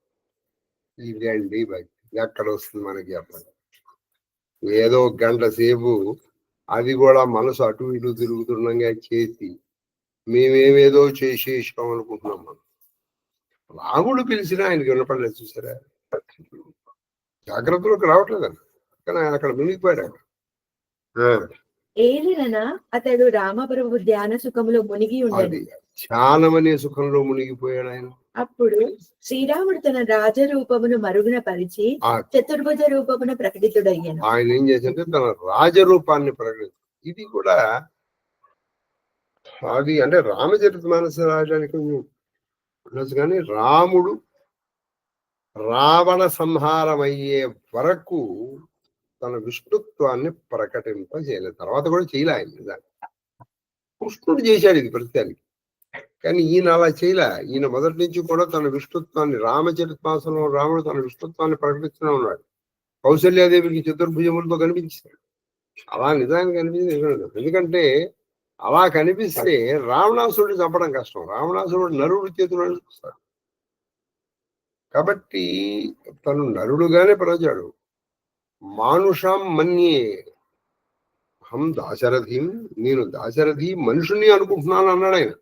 ఇదండి భక్తి. ఎక్కడ వస్తుంది మనకి చెప్పండి? ఏదో గంట సేపు అది కూడా మనసు అటు ఇటు తిరుగుతుండగా చేసి మేమేమేదో చేసేసాం అనుకుంటున్నాం. మనం రాముడు పిలిచినా ఆయనకి వినపడలేదు, చూసారా? జాగ్రత్తలోకి రావట్లేదండి, కానీ ఆయన అక్కడ మునిగిపోయాడు. ఏలిననా అతడు రామప్రభు ధ్యాన సుఖంలో మునిగి ఉండేది, ధ్యానమనే సుఖంలో మునిగిపోయాడు ఆయన. అప్పుడు శ్రీరాముడు తన రాజరూపమును మరుగున పరిచి చతుర్భుజ రూపమును ప్రకటితుడయ్యాను. ఆయన ఏం చేశారంటే తన రాజరూపాన్ని ప్రకటి, ఇది కూడా అది అంటే రామచరిత మానస రాయడానికి కొంచెం ఉండొచ్చు, కానీ రాముడు రావణ సంహారం అయ్యే వరకు తన విష్ణుత్వాన్ని ప్రకటింపజేయలేదు. తర్వాత కూడా చేయలే ఆయన. కృష్ణుడు చేశాడు ఇది ప్రత్యేకానికి, కానీ ఈయన అలా చేయలే. ఈయన మొదటి నుంచి కూడా తన విష్ణుత్వాన్ని, రామచరితమాసంలో రాముడు తన విష్ణుత్వాన్ని ప్రకటిస్తూనే ఉన్నాడు. కౌశల్యాదేవికి చతుర్భుజములతో కనిపించాడు. అలా నిజానికి కనిపించింది. ఎందుకంటే అలా కనిపిస్తే రావణాసురుడిని చంపడం కష్టం. రావణాసురుడు నరుడు చేతులు చూస్తాడు కాబట్టి తను నరుడుగానే ప్రచాడు. మానుషం మన్యే హం దాశరథిం, నేను దాశరథి మనుషుని అనుకుంటున్నాను అన్నాడు ఆయన.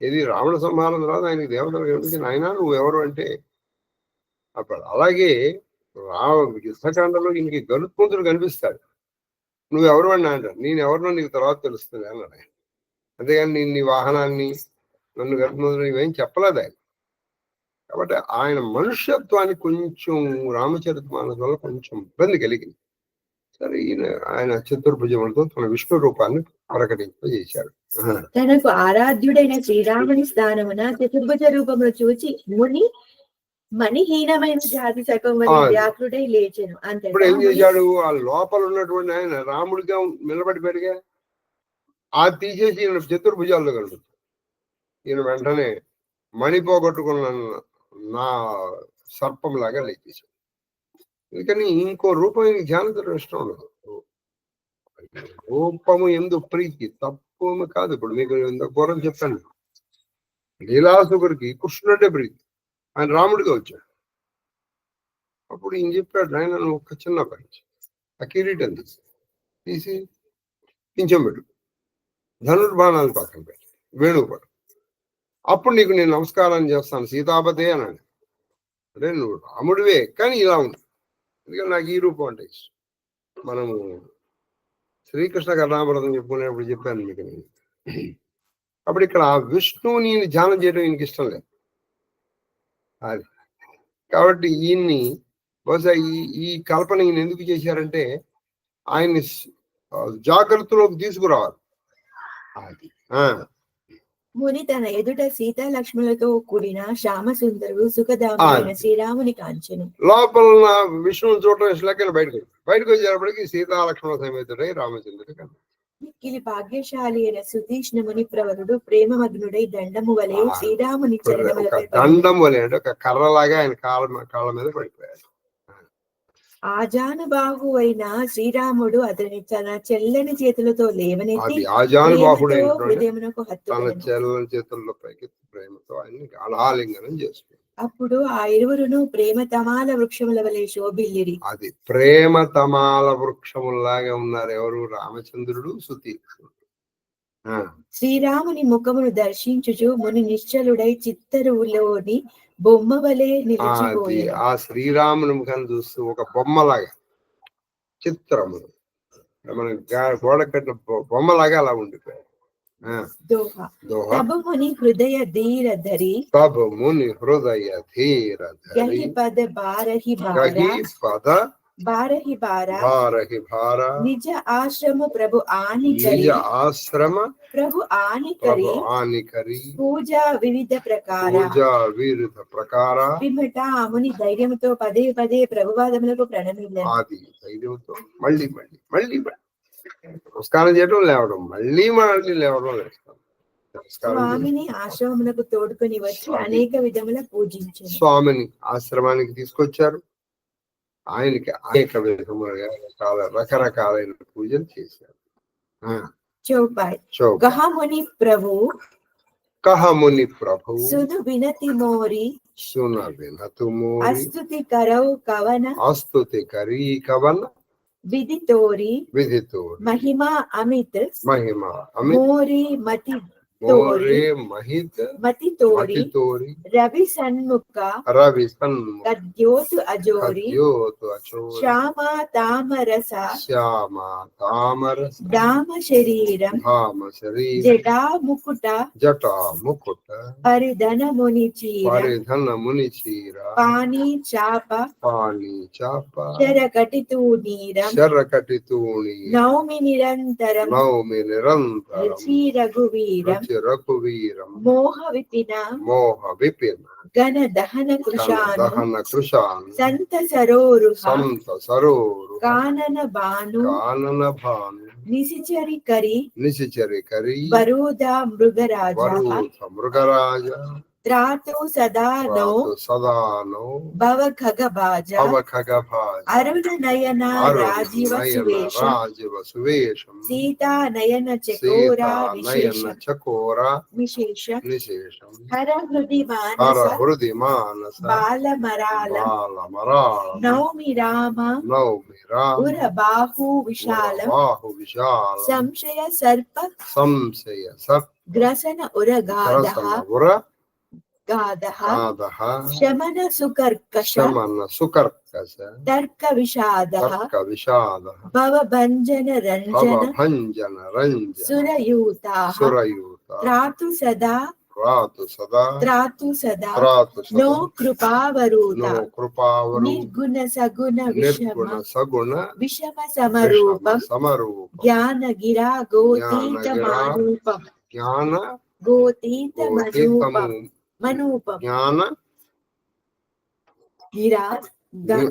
ఇది రావణ సంహారం తర్వాత ఆయనకి దేవతలు కనిపించిన ఆయన నువ్వెవరు అంటే అప్పుడు. అలాగే యుద్ధకాండలో ఇంక గరుత్మంతుడు కనిపిస్తాడు, నువ్వెవరు అని అంటాడు. నేను ఎవరినో నీకు తర్వాత తెలుస్తుంది అన్నాడు ఆయన. అంతేగాని నేను నీ వాహనాన్ని, నన్ను గరుత్మంతుడు ఇవేం చెప్పలేదు ఆయన. కాబట్టి ఆయన మనుష్యత్వానికి కొంచెం రామచరిత మానస్ వల్ల కొంచెం ఇబ్బంది కలిగింది. సరే ఆయన చతుర్భుజములతో తన విష్ణు రూపాన్ని ప్రకటింపజేశాడు. తనకు ఆరాధ్యుడైన శ్రీరాముని స్థానమున చతుర్భుజ రూపమును చూచి ముని మణిహీనమైన జాతి సకం వ్యాకుడై లేచెను. అంతే. ఇప్పుడు ఏం చేశాడు, ఆ లోపల ఉన్నటువంటి ఆయన రాముడిగా నిలబడిపోయాడుగా, ఆ తీసేసి ఈయన చతుర్భుజాల్లో కలుగుతుంది. ఈయన వెంటనే మణి పోగొట్టుకున్న నా సర్పంలాగా లేచేశాడు. అందుకని ఇంకో రూపం ధ్యానం ఇష్టం ఉండదు. రూపము ఎందు ప్రీతి తప్పు కాదు. ఇప్పుడు మీకు ఎంత ఘోరం చెప్పాను, లీలాసుకుడికి కృష్ణుడే ప్రీతి, ఆయన రాముడిగా వచ్చాడు. అప్పుడు ఈయన చెప్పాడు, ఆయన ఒక చిన్న పని, ఆ కిరీటం తీసి పింఛం పెట్టు, ధనుర్బాణాలు పక్కన పెట్టి, వేణువుపడు, అప్పుడు నీకు నేను నమస్కారం చేస్తాను సీతాపతే అన్నాడు. అంటే నువ్వు రాముడివే కానీ ఇలా ఉంది. ఎందుకంటే నాకు ఈ రూపం అంటే ఇష్టం. మనము శ్రీకృష్ణ కర్ణామృతం చెప్పుకునేప్పుడు చెప్పాను మీకు నేను. అప్పుడు ఇక్కడ విష్ణువుని ధ్యానం చేయడం ఈయనకి ఇష్టం లేదు. అది కాబట్టి ఈయన్ని బహుశా ఈ కల్పన ఈయన ఎందుకు చేశారంటే ఆయన్ని జాగ్రత్తలోకి తీసుకురావాలి. అది ముని తన ఎదుట సీతా లక్ష్మణులతో కూడిన శ్యామ సుందరుడు సుఖదామైన శ్రీరాముని కాంచెను. లోపల విష్ణువుని చూడటం ఇష్టం బయటకు వచ్చేటప్పటికి సీతా లక్ష్మణ సమేతుడై రామచంద్రుడు కన్నా. మిక్కిలి భాగ్యశాలి అయిన సుతీష్ణ ముని ప్రవరుడు ప్రేమమగ్నుడై దండము వలె శ్రీరాముని దండం వలె అంటే ఒక కర్రలాగా ఆయన కాళ్ళ మీద పడిపోయాడు. ఆజానుబాహు అయిన శ్రీరాముడు అతని తన చెల్లని చేతులతో లేవనెత్తి హృదయమునకు చెల్లని చేతుల్లో పైకి ప్రేమతో ఆయన్ని ఆలింగనం చేసుకున్నాడు. అప్పుడు ఆ ఇరువురును ప్రేమ తమాల వృక్షముల వలె శోభిల్లిరి. అది ప్రేమ తమాల వృక్షములాగా ఉన్నారు. ఎవరు? రామచంద్రుడు సుతీక్షుడు. శ్రీరాముని ముఖమును దర్శించుచు ముని నిశ్చలుడై చిత్తరువులోని బొమ్మ వలె నిలిచిపోయి, ఆ శ్రీరాముని ముఖాన్ని చూస్తూ ఒక బొమ్మలాగా, చిత్రము మన గోడ కట్టిన బొమ్మలాగా అలా ఉండిపోయాడు. తబముని హృదయ ధీరధరి పద బారహి భార నిజ ఆశ్రమ ప్రభు ఆనికరి పూజా వివిధ ప్రకార పిమ్మట ముని ధైర్యంతో పదే పదే ప్రభువాదములకు ప్రణమిల్లారు. మళ్ళీ నమస్కారం చేయడం, లేవడం, మళ్ళీ లేవడం. స్వామిని ఆశ్రమములకు తోడుకొని వచ్చి అనేక విధముల పూజించారు. స్వామిని ఆశ్రమానికి తీసుకొచ్చారు. ఆయనకి అనేక విధములుగా రకరకాలైన పూజలు చేశారు. కహముని ప్రభు సును వినతి మోరి అస్తుతి కరౌ కవన అస్తుతి కరీ కవన విదితోరి విదితోరి మహిమా అమిత్ మహిమా అమిత్ మోరి మతి మోరే మహిత్ మతితోరి మతితోరి రవి సన్ముఖ రవి సన్ముఖ గద్యోతు అజోరి కద్యోతు అచోరి శ్యామ తామరస శ్యామ తామరస దామ శరీరం ధామ శరీర జటా ముకుట జటా ముకుట పరిధన ముని చీర పరిధన ముని చీర పాని చాప పాణి చాప శరకటితూ నీరం శరకటితూణి నౌమి నిరంతరం నౌమి నిరంతరం రుచి రఘువీరం రుచి రఘువీరం మోహ విపిన మోహ విపిన ఘన దహన కృషాను దహన కృషాన్ సంత సరోరుహ సంత సరోరు కానన బాను కానన భాను నిశిచరి కరి నిశిచరి కరి వరూధ మృగరాజ వరూథ మృగరాజ త్రాతు సదా నో సదానో భవ ఖగభాజ అవఖగభాజ అరుణ నయన రాజీవ సువేశ రాజీవ సువేశం సీతా నయన చకోర నయన విశేష చకోర విశేష నిశేషం హర హృది హర మానస హృది మానస బాలమరాల బాలమరాళ నౌమి రామ నౌమి రామ ఉర బాహు విశాలం బాహు విశాల సంశయ సర్ప సంశయ సత్ గ్రసన ఉరగాధ ఉర గాధః గాధః శమన సుకర్కష శమన సుకర్కశ తర్క విషాదః తర్క విషాదః భవ భంజన రంజన భంజన రంజన సురయూతాః సురయూత త్రాతు సదా రాతు సదా త్రాతు సదా త్రాతు నో సదా కృపావరూత నో కృపావరు నిర్గుణ సగుణ నిర్గుణ విషమ సగుణ విషమ సమరూపం సమరూప జ్ఞాన గిరా గోతీత మనూపం జ్ఞాన గోతీత మనూపం మనూపం జ్ఞాన గిరా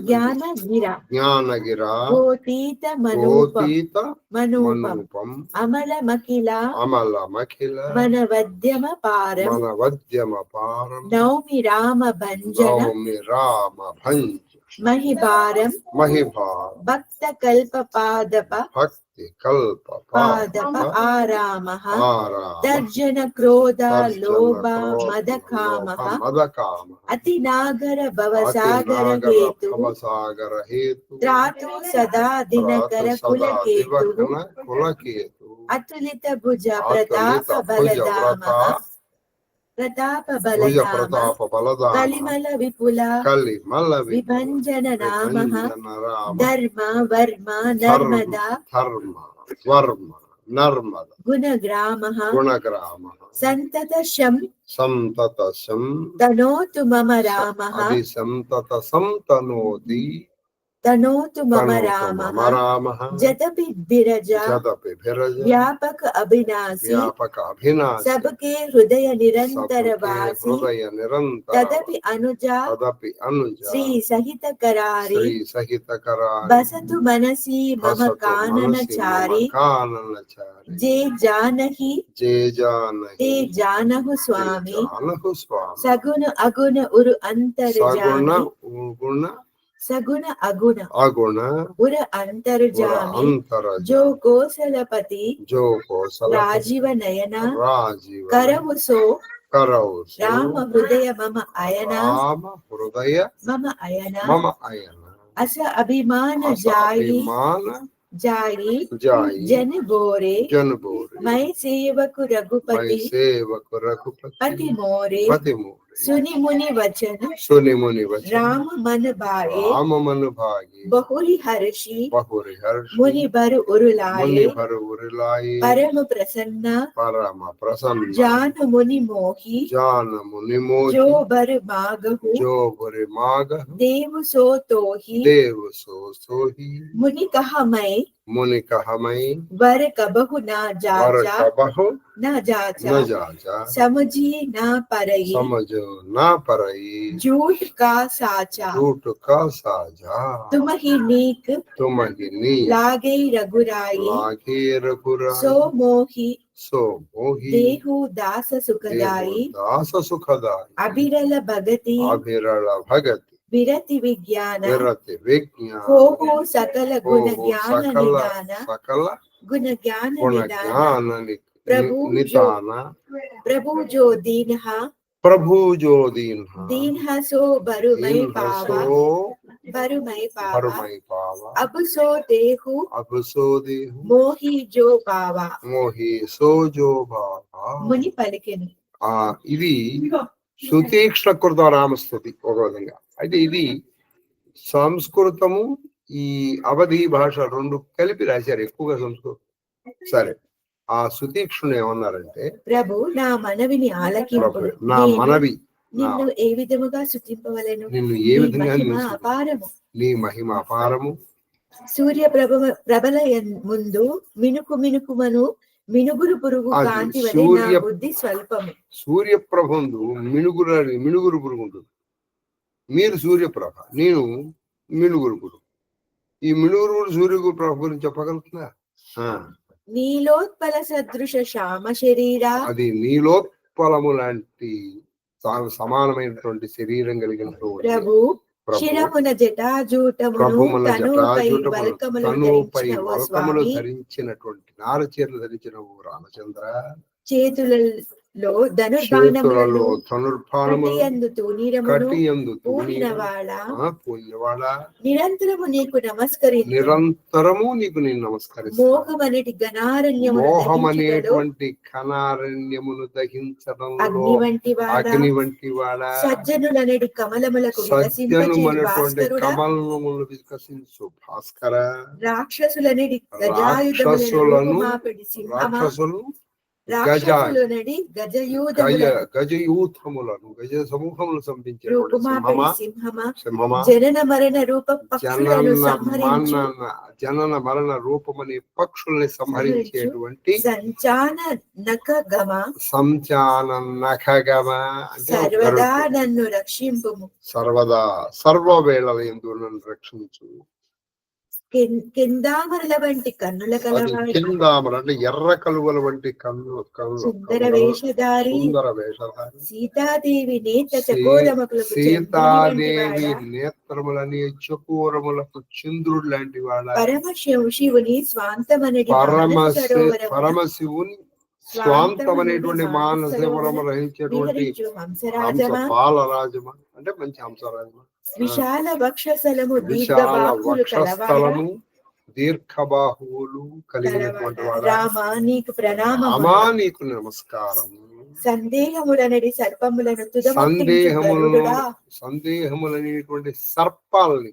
జ్ఞాన గిరా జ్ఞానగిరా గోతీత మనూపం గోతీత మనూపం మనూపం అమల మకిల అమల మఖిల మనవద్యమ పారం మన వద్యమ పారం నౌమి రామ భంజన నౌమి రామ భంజ మహిభారం మహిభార భక్త కల్ప పాదప భక్తి కల్ప పాదప ఆరామ ఆరామ తర్జన క్రోధ తర్జన లోభ క్రోధ మద కామ మదకామ అతి నాగర భవసాగర హేతు భవసాగర హేతు త్రాతు సదా దినకర కులకేతు కులకేతు అతులిత భుజ ప్రతాప బలధామ ప్రతాప భుజ బలధామ ప్రతాప బలదామ కలిమల విపుల కలిమల విభంజన నామ విభంజన రామ ధర్మ వర్మ నర్మద ధర్మ వర్మ నర్మద గుణగ్రామ గుణగ్రామ సంతత శం సంతత శం తనోతు మమ రామ అది సంతత సంతనోతి తనోతు మమ రామ రామ జతపి బిరజ జతపి భిరజ వ్యాపక అభినాసి వ్యాపక అభినాశ సబకే హృదయ నిరంతర వాసి హృదయ నిరంతర తదపి అనుజ తదపి అనుజ శ్రీ సహిత కరారి శ్రీ సహిత కరారి బసతు మనసి మమ కానన చారి కాననచారి జే జానహి జే జానహి తే జానహు స్వామి జానహు స్వామి సగుణ అగుణ ఉరు సగుణ అంతర్జామి గుణ సగుణ అగుణ అగుణ ఉర అంతర్జామి అంతర జో కోసలపతి జో కోసల రాజీవ నయన రాజీవ కరవు సో కరవు రామ హృదయ మమ అయన రామ హృదయ మమ అయన మమ అయన అస అభిమాన జాయి అభిమాన జాయి జాయి జన బోరే జనబోరి మై సేవకు రఘుపతి సేవకు రఘుపతి పతి మోరే పతి మోరి सुनि मुनि वचन सुनि मुनि वचन राम मन भाए राम मन भागे बहुरी हर्षि बहुरी हर्षि मुनि भर उरुलाए मुनि भर उरुलाए परम प्रसन्न परम प्रसन्न जान मुनि मोहि जान मुनि मोहि जो भर मागहु जो भर माग देव सो तोहि देव सो सोहि मुनि कहा मैं मुनि कहा मैं वर कबहु ना वर जाचा कबहु न जाचा न जाचा समझी ना परई समझो ना परई झूठ का साचा झूठ का साझा तुम ही नीक तुम ही नी लागे रघुराई लागे रघुराई सो मोहि सो मोहि देहु दास सुखदाई दास सुखदाई अभिरल भगति अभिरल भगति विरति विज्ञान विरति विज्ञान हो सकल गुण हो ज्ञान सकल निदान सकल गुण ज्ञान गुण निदान ज्ञान प्रभु निदान प्रभु जो दीनहा प्रभु जो दीन दीनहा सो बरु मैं पावा सो భరుమై పావ భరుమై పావ అబుసో దేహు అబుసో దేహు మోహి జో బావ మోహి సోజో బావ ముని పలికెను. ఇది సుతీక్ష్ణ కృత రామస్తుతి ఒక విధంగా. అయితే ఇది సంస్కృతము ఈ అవధి భాష రెండు కలిపి రాశారు ఎక్కువగా సంస్కృతం. సరే, ఆ సుతీక్ష్ణుడు ఏమన్నారంటే, ప్రభు నా మనవిని ఆలకింపుడు, నా మనవి నిన్ను ఏ విధముగా స్తుతింపవలెను, నిన్ను ఏ విధంగా అపారము, నీ మహిమ అపారము. సూర్య ప్రబల ముందు మినుకు మినుకుమను మినుగురు పురుగు కాంతి వలె నా బుద్ధి స్వల్పము. సూర్యప్రభందు మినుగురు పురుగు ఉంటుంది. మీరు సూర్యప్రభ, నేను మినుగురు పురుగు. ఈ మినుగురు సూర్యప్రభ గురించి చెప్పగలుగుతుందా? నీలోత్పల సదృశ శ్యామ శరీరా, అది నీలోత్పలము లాంటి సమానమైనటువంటి శరీరం కలిగిన ప్రభు శిరమున జటాజూటమును తనుపై వల్కములు ధరించినటువంటి నారచీరలు ధరించిన రామచంద్ర, చేతులలో ధనుర్బాణములను నిరంతరము నీకు నమస్కరిస్తు, మోహమనేటువంటి ఘనారణ్యమును దహించడం అగ్ని వంటి వాడ, సజ్జనులనేటి కమలములకు కమలములు వికసించు భాస్కర, రాక్షసులనేటి రాక్షసులు గజయూథములను గజ సమూహములు సంపించే జనన మరణ రూపమనే పక్షుల్ని సంహరించేటువంటి సంచాననఖగమ సర్వదా నన్ను రక్షింపుము, సర్వదా సర్వవేళ యందు నన్ను రక్షించు. కిందామరల వంటి కన్నుల కలవాడు, కిందామర అంటే ఎర్ర కలువల వంటి కన్నుల సుందర వేషధారి సీతాదేవి సీతాదేవి నేత్రములని చకోరములకు చంద్రుడు లాంటి వాడ, పరమశివుని స్వాంతమనడి పరమశివుని స్వాంతమనేటువంటి మానసవరము రహించేటువంటి బాలరాజమ అంటే మంచి హంసరాజమ, విశాల వక్షస్థలము దీర్ఘబాహువులు కలిగినటువంటి వాడు, రామా నీకు ప్రణామము, నీకు నమస్కారం. సందేహములనేటి సర్పములను సందేహములనేటువంటి సర్పాలని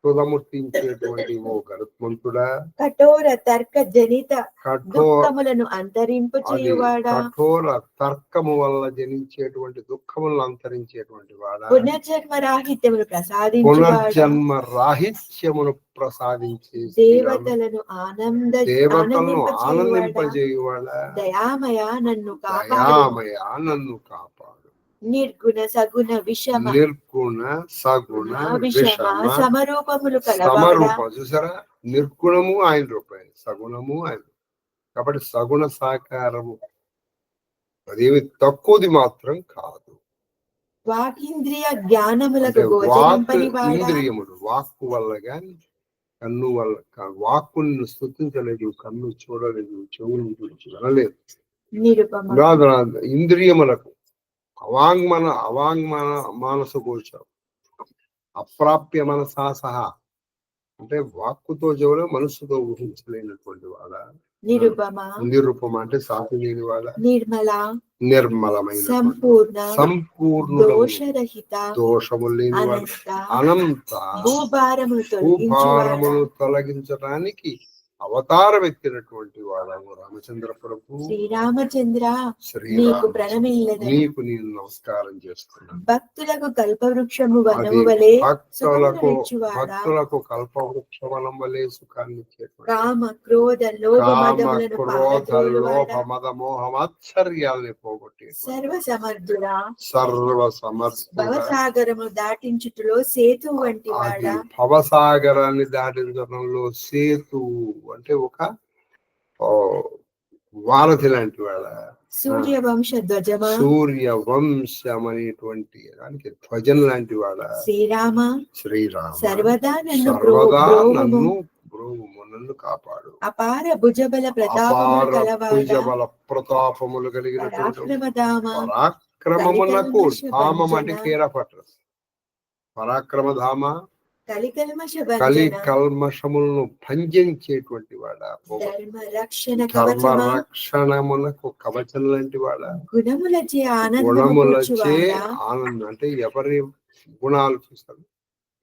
తుదముట్టించేటువంటి ఓ గరుత్మంతుడా, కఠోర తర్క జనిత దుఃఖములను అంతరింపు చేయువాడా, కఠోర తర్కము వల్ల జనించేటువంటి దుఃఖములను అంతరించేటువంటి వాడా, పునర్జన్మ రాహిత్యమును ప్రసాదించే దేవతలను ఆనందింపజేయువాడా, దయామయ నన్ను కాపాడు. నిర్గుణ సగుణ విషమ సమరూపములు చూసారా, నిర్గుణము ఆయన రూపాయి, సగుణము ఆయన. కాబట్టి సగుణ సాకారము అదేమి తక్కువది మాత్రం కాదు. వాకింద్రియ జ్ఞానములకు ఇంద్రియములు వాక్కు వల్ల గాని కన్ను వల్ల, వాక్కును స్తుతించలేదు, కన్ను చూడలేదు, చెవులు వినలేదు. ఇంద్రియములకు అవాంగ్మన మానస గోచరం అప్రాప్య మనసా సహా అంటే వాక్కుతో చెవులో మనస్సుతో ఊహించలేనటువంటి వాడ, నిరుపమ అంటే సాటి లేని వాడ, నిర్మలమైన సంపూర్ణ దోషము లేని వాడ, అనంత భూభారమును తొలగించడానికి అవతారం ఎత్తినటువంటి వాడు రామచంద్ర ప్రభు. శ్రీరామచంద్ర నీకు ప్రణమిల్లెదను, నీకు నేను నమస్కారం చేస్తున్నాను. భక్తులకు కల్పవృక్షము వనము వలె, భక్తులకు కల్పవృక్ష వనం వలె సుఖాన్ని ఇచ్చేటువంటి, కామ క్రోధ లోభ మద మోహమాశ్చర్యాల్ని పోగొట్టే సర్వసమర్థుడా, భవసాగరము దాటించుటలో సేతు వంటి వాడా, భవసాగరాన్ని దాటించడంలో సేతు అంటే ఒక వారధి లాంటి వాడ, సూర్యవంశం అనేటువంటి దానికి ధ్వజం లాంటి వాడ, శ్రీరామ సర్వదా నన్ను కాపాడు. అపార భుజబల ప్రతాపములు కలిగినటువంటి పరాక్రమమునకు ధామం అంటే కేరా పట్రస్, పరాక్రమ ధామ కలి కల్మషములను భంజించేటువంటి వాడ, ధర్మ రక్షణ రక్షణమునకు కవచం లాంటి వాడ, గుణములచే ఆనందం అంటే ఎవరి గుణాలు చూస్తారు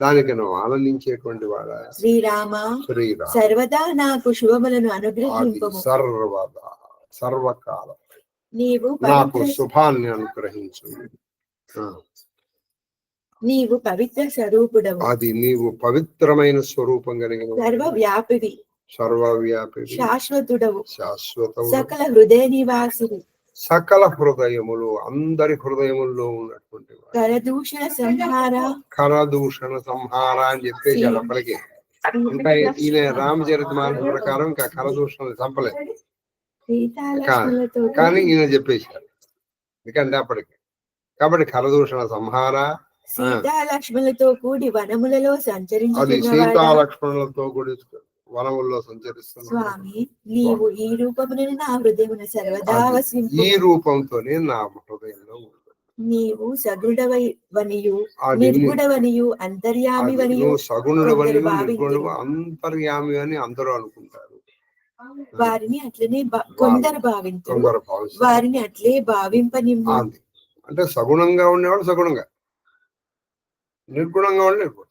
దానికి నువ్వు ఆనందించేటువంటి వాడ. శ్రీరామ సర్వదా నాకు శుభములను అనుగ్రహింపు. సర్వదా సర్వకాలం నీవు నాకు శుభాన్ని అనుగ్రహించు. నీవు పవిత్ర స్వరూపుడవు. అది నీవు పవిత్రమైన స్వరూపం కలిగిన సర్వవ్యాపివి. శాశ్వతుడవు. సకల హృదయ నివాసుడు. సకల హృదయములు అందరి హృదయముల్లో ఉన్నటువంటి కరదూషణ సంహార అని చెప్పేసి అప్పటికే ఇంకా ఈయన రామచరితమానస ప్రకారం ఇంకా కరదూషణలు చంపలేదు కానీ ఈయన చెప్పేశారు ఎందుకంటే అప్పటికి. కాబట్టి కరదూషణ సంహార, సీతాలక్ష్మణులతో కూడి వనములలో అది సీతాలక్ష్మణులతో కూడి వనముల్లో సంచరిస్తున్నా స్వామి, నీవు ఈ రూపమున నా హృదయమున సర్వదా వసింపు. ఈ రూపంతోనే నా హృదయంలో నీవు సగుణవనియు నిర్గుణవనియు అంతర్యామివనియు. అంతర్యామి అని అందరూ అనుకుంటారు. వారిని అట్లనే కొందరు భావించారు. వారిని అట్లే భావింపనిమ్ము. అంటే సగుణంగా ఉండేవాడు సగుణంగా, నిర్గుణంగా ఉండే నిర్గుణం,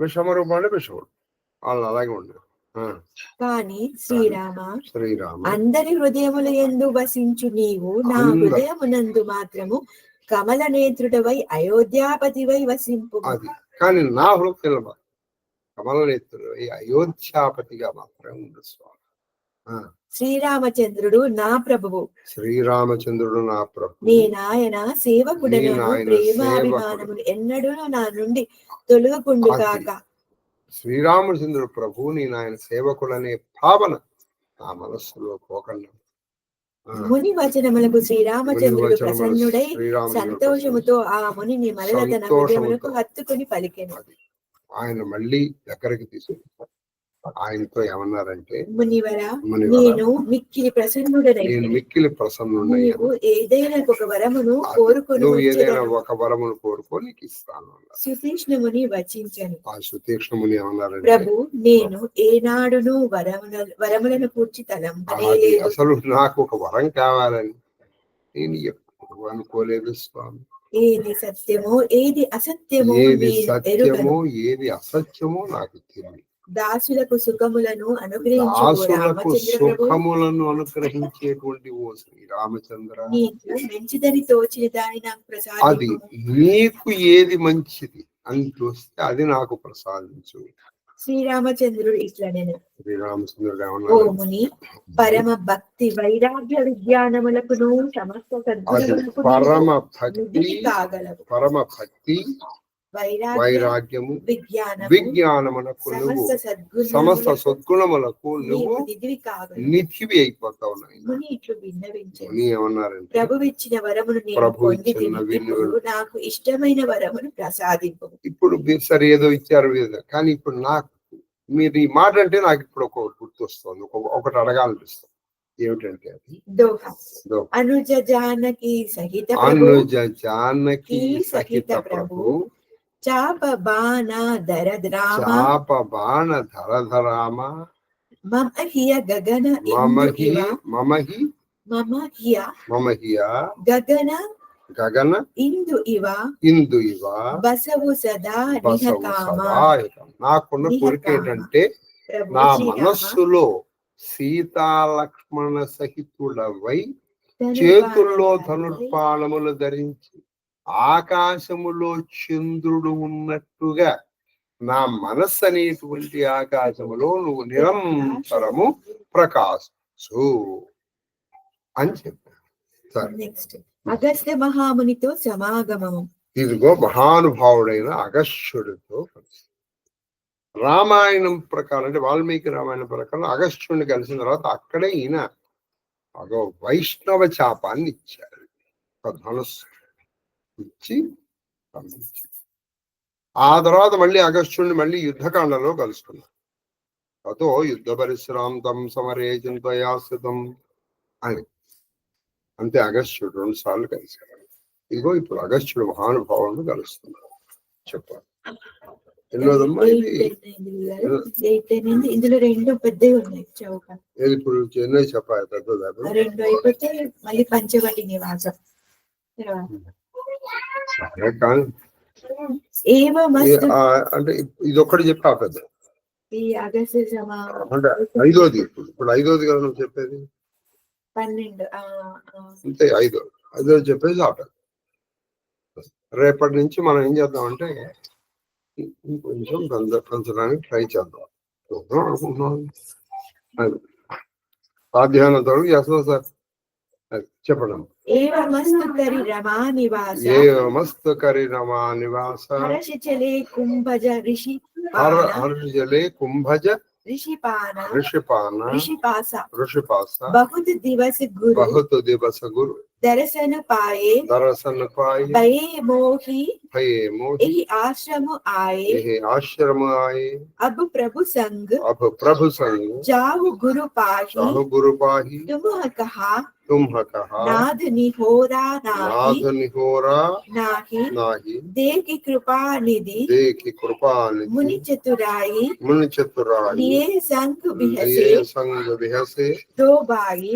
విషమ రూపాన్ని విషముడు, వాళ్ళు అలాగే ఉండేవారు. కానీ శ్రీరామ అందరి హృదయముల యందు వసించు నీవు నా హృదయమునందు మాత్రము కమల నేత్రుడవై అయోధ్యాపతివై వసింపు. అది కానీ నా హృదయంలో కమల నేత్రుడవై అయోధ్యాపతిగా మాత్రం ఉండు స్వామి. శ్రీరామచంద్రుడు నా ప్రభువు. శ్రీరామచంద్రుడు నా ప్రభు. నేనాయన సేవకుడను. ప్రేమాభిమానములు ఎన్నడూ నా నుండి తొలగకుండు కాక. శ్రీరామచంద్రుడు ప్రభు, నేను ఆయన సేవకుడనే భావన నా మనస్సులో పోకుండా. ముని వచనములకు శ్రీరామచంద్రుడు ప్రసన్నుడై సంతోషముతో ఆ మునిని మరల తన హృదయములకు హత్తుకుని పలికెను. ఆయన మళ్ళీ దగ్గరికి తీసుకుంటారు. ఆయనతో ఏమన్నారంటే, మునివరా నేను మిక్కిలి ప్రసన్నుడనై ఏదైనా ఒక వరమును కోరుకొని ఏదైనా ఒక వరమును కోరుకొని ఇస్తాను. సుతీక్ష్ణముని వచించను. ఆ సుతీక్ష్ణముని ఏమన్నారంటే, ప్రభు నేను ఏనాడును వరములను కూర్చి తలంపలేదు. అసలు నాకు ఒక వరం కావాలని నేను ఎప్పుడు అనుకోలేదు స్వామి. ఏది సత్యమో ఏది అసత్యమో ఏది అసత్యమో నాకు తెలియదు. దాసులకు సుఖములను అనుగ్రహించేటువంటి ఓ శ్రీరామచంద్ర, మంచిదని తోచిన దాని నాకు ప్రసాదించు. అది నీకు ఏది మంచిది అని చూస్తే అది నాకు ప్రసాదించు. శ్రీరామచంద్రుడు ఇట్లా నేను శ్రీరామచంద్రుడు ఓ ముని, పరమ భక్తి వైరాగ్య విజ్ఞానములకును సమస్త పరమ భక్తి వైరాగ్యము విజ్ఞానమునకు నువ్వు సమస్త సద్గుణములకు నువ్వు నిధివి అయిపోతావు. ఏమన్నారంటే, ప్రభు ఇచ్చిన వరమును నాకు ఇష్టమైన వరమును ప్రసాదింపు. ఇప్పుడు సరే ఏదో ఇచ్చారు కానీ ఇప్పుడు నాకు మీరు ఈ మాట అంటే నాకు ఇప్పుడు ఒక గుర్తొస్తుంది, ఒకటి అడగాలనిపిస్తుంది. ఏమిటంటే అది అనుజ జానకి సహిత ప్రభు చాప బాణ ధరధరామ మమ హియ గగన గగన ఇందు ఇవ బసవు సదా నాకున్న కోరిక ఏంటంటే, నా మనస్సులో సీతాలక్ష్మణ సహితుడవై చేతుల్లో ధనుర్బాణములు ధరించి ఆకాశములో చంద్రుడు ఉన్నట్టుగా నా మనస్సు అనేటువంటి ఆకాశములో నువ్వు నిరంతరము ప్రకాశించు అని చెప్పాను. అగస్త్య మహామునితో సమాగమము. ఇదిగో మహానుభావుడైన అగస్త్యుడితో కలిసి రామాయణం ప్రకారం, అంటే వాల్మీకి రామాయణం ప్రకారం అగస్త్యుడిని కలిసిన తర్వాత అక్కడే ఈయన వైష్ణవ చాపాన్ని ఇచ్చారు. ఒక ధనుస్సు ఇచ్చి పంపించి ఆ తర్వాత మళ్ళీ అగస్త్యుడిని మళ్ళీ యుద్ధకాండలో కలుసుకున్నారు. అతో యుద్ధ పరిశ్రాంతం సమరే చింతయాసితం అని. అంతే, అగస్త్యుడు 2 సార్లు కలిశారు. ఇదిగో ఇప్పుడు అగస్త్యుడు మహానుభావులను కలుస్తున్నారు. చెప్పాలి. ఎన్నోదమ్మా ఇది? 8, 10 ఇందులో 2 పెద్దవి ఉన్నాయి చౌక. ఏది ఇప్పుడు చెన్నై చెప్పాలి పెద్దదా? 2 అయిపోతే మళ్ళీ పంచవటి నివాసం. కానీ అంటే ఇది ఒక్కటి చెప్పా పెద్ద. ఈ అగస్త్య అంటే 5వది ఇప్పుడు 5వది కదా నువ్వు చెప్పేది? 12 అంతే 5వది చెప్పేసి ఆపేది. రేపటి నుంచి మనం ఏం చేద్దామంటే కొంచెం పెంచడానికి ట్రై చేద్దాం అనుకుంటున్నాం. అది సాధ్యమైనంత వరకు చేస్తాం సార్. చెప్పండి. ఏవమస్తు కరి రమా నివాస హర్షిచలే కుంభజ ऋषिपास बहुत दिवस गुरु दर्शन पाए भये मोही यही आश्रम आए अब प्रभु संग जाहु गुरु पाही तुम कहा नाथ निहोरा नाही देख कृपा निधि मुनि चतुराई लिए संग बिहसे दो भाई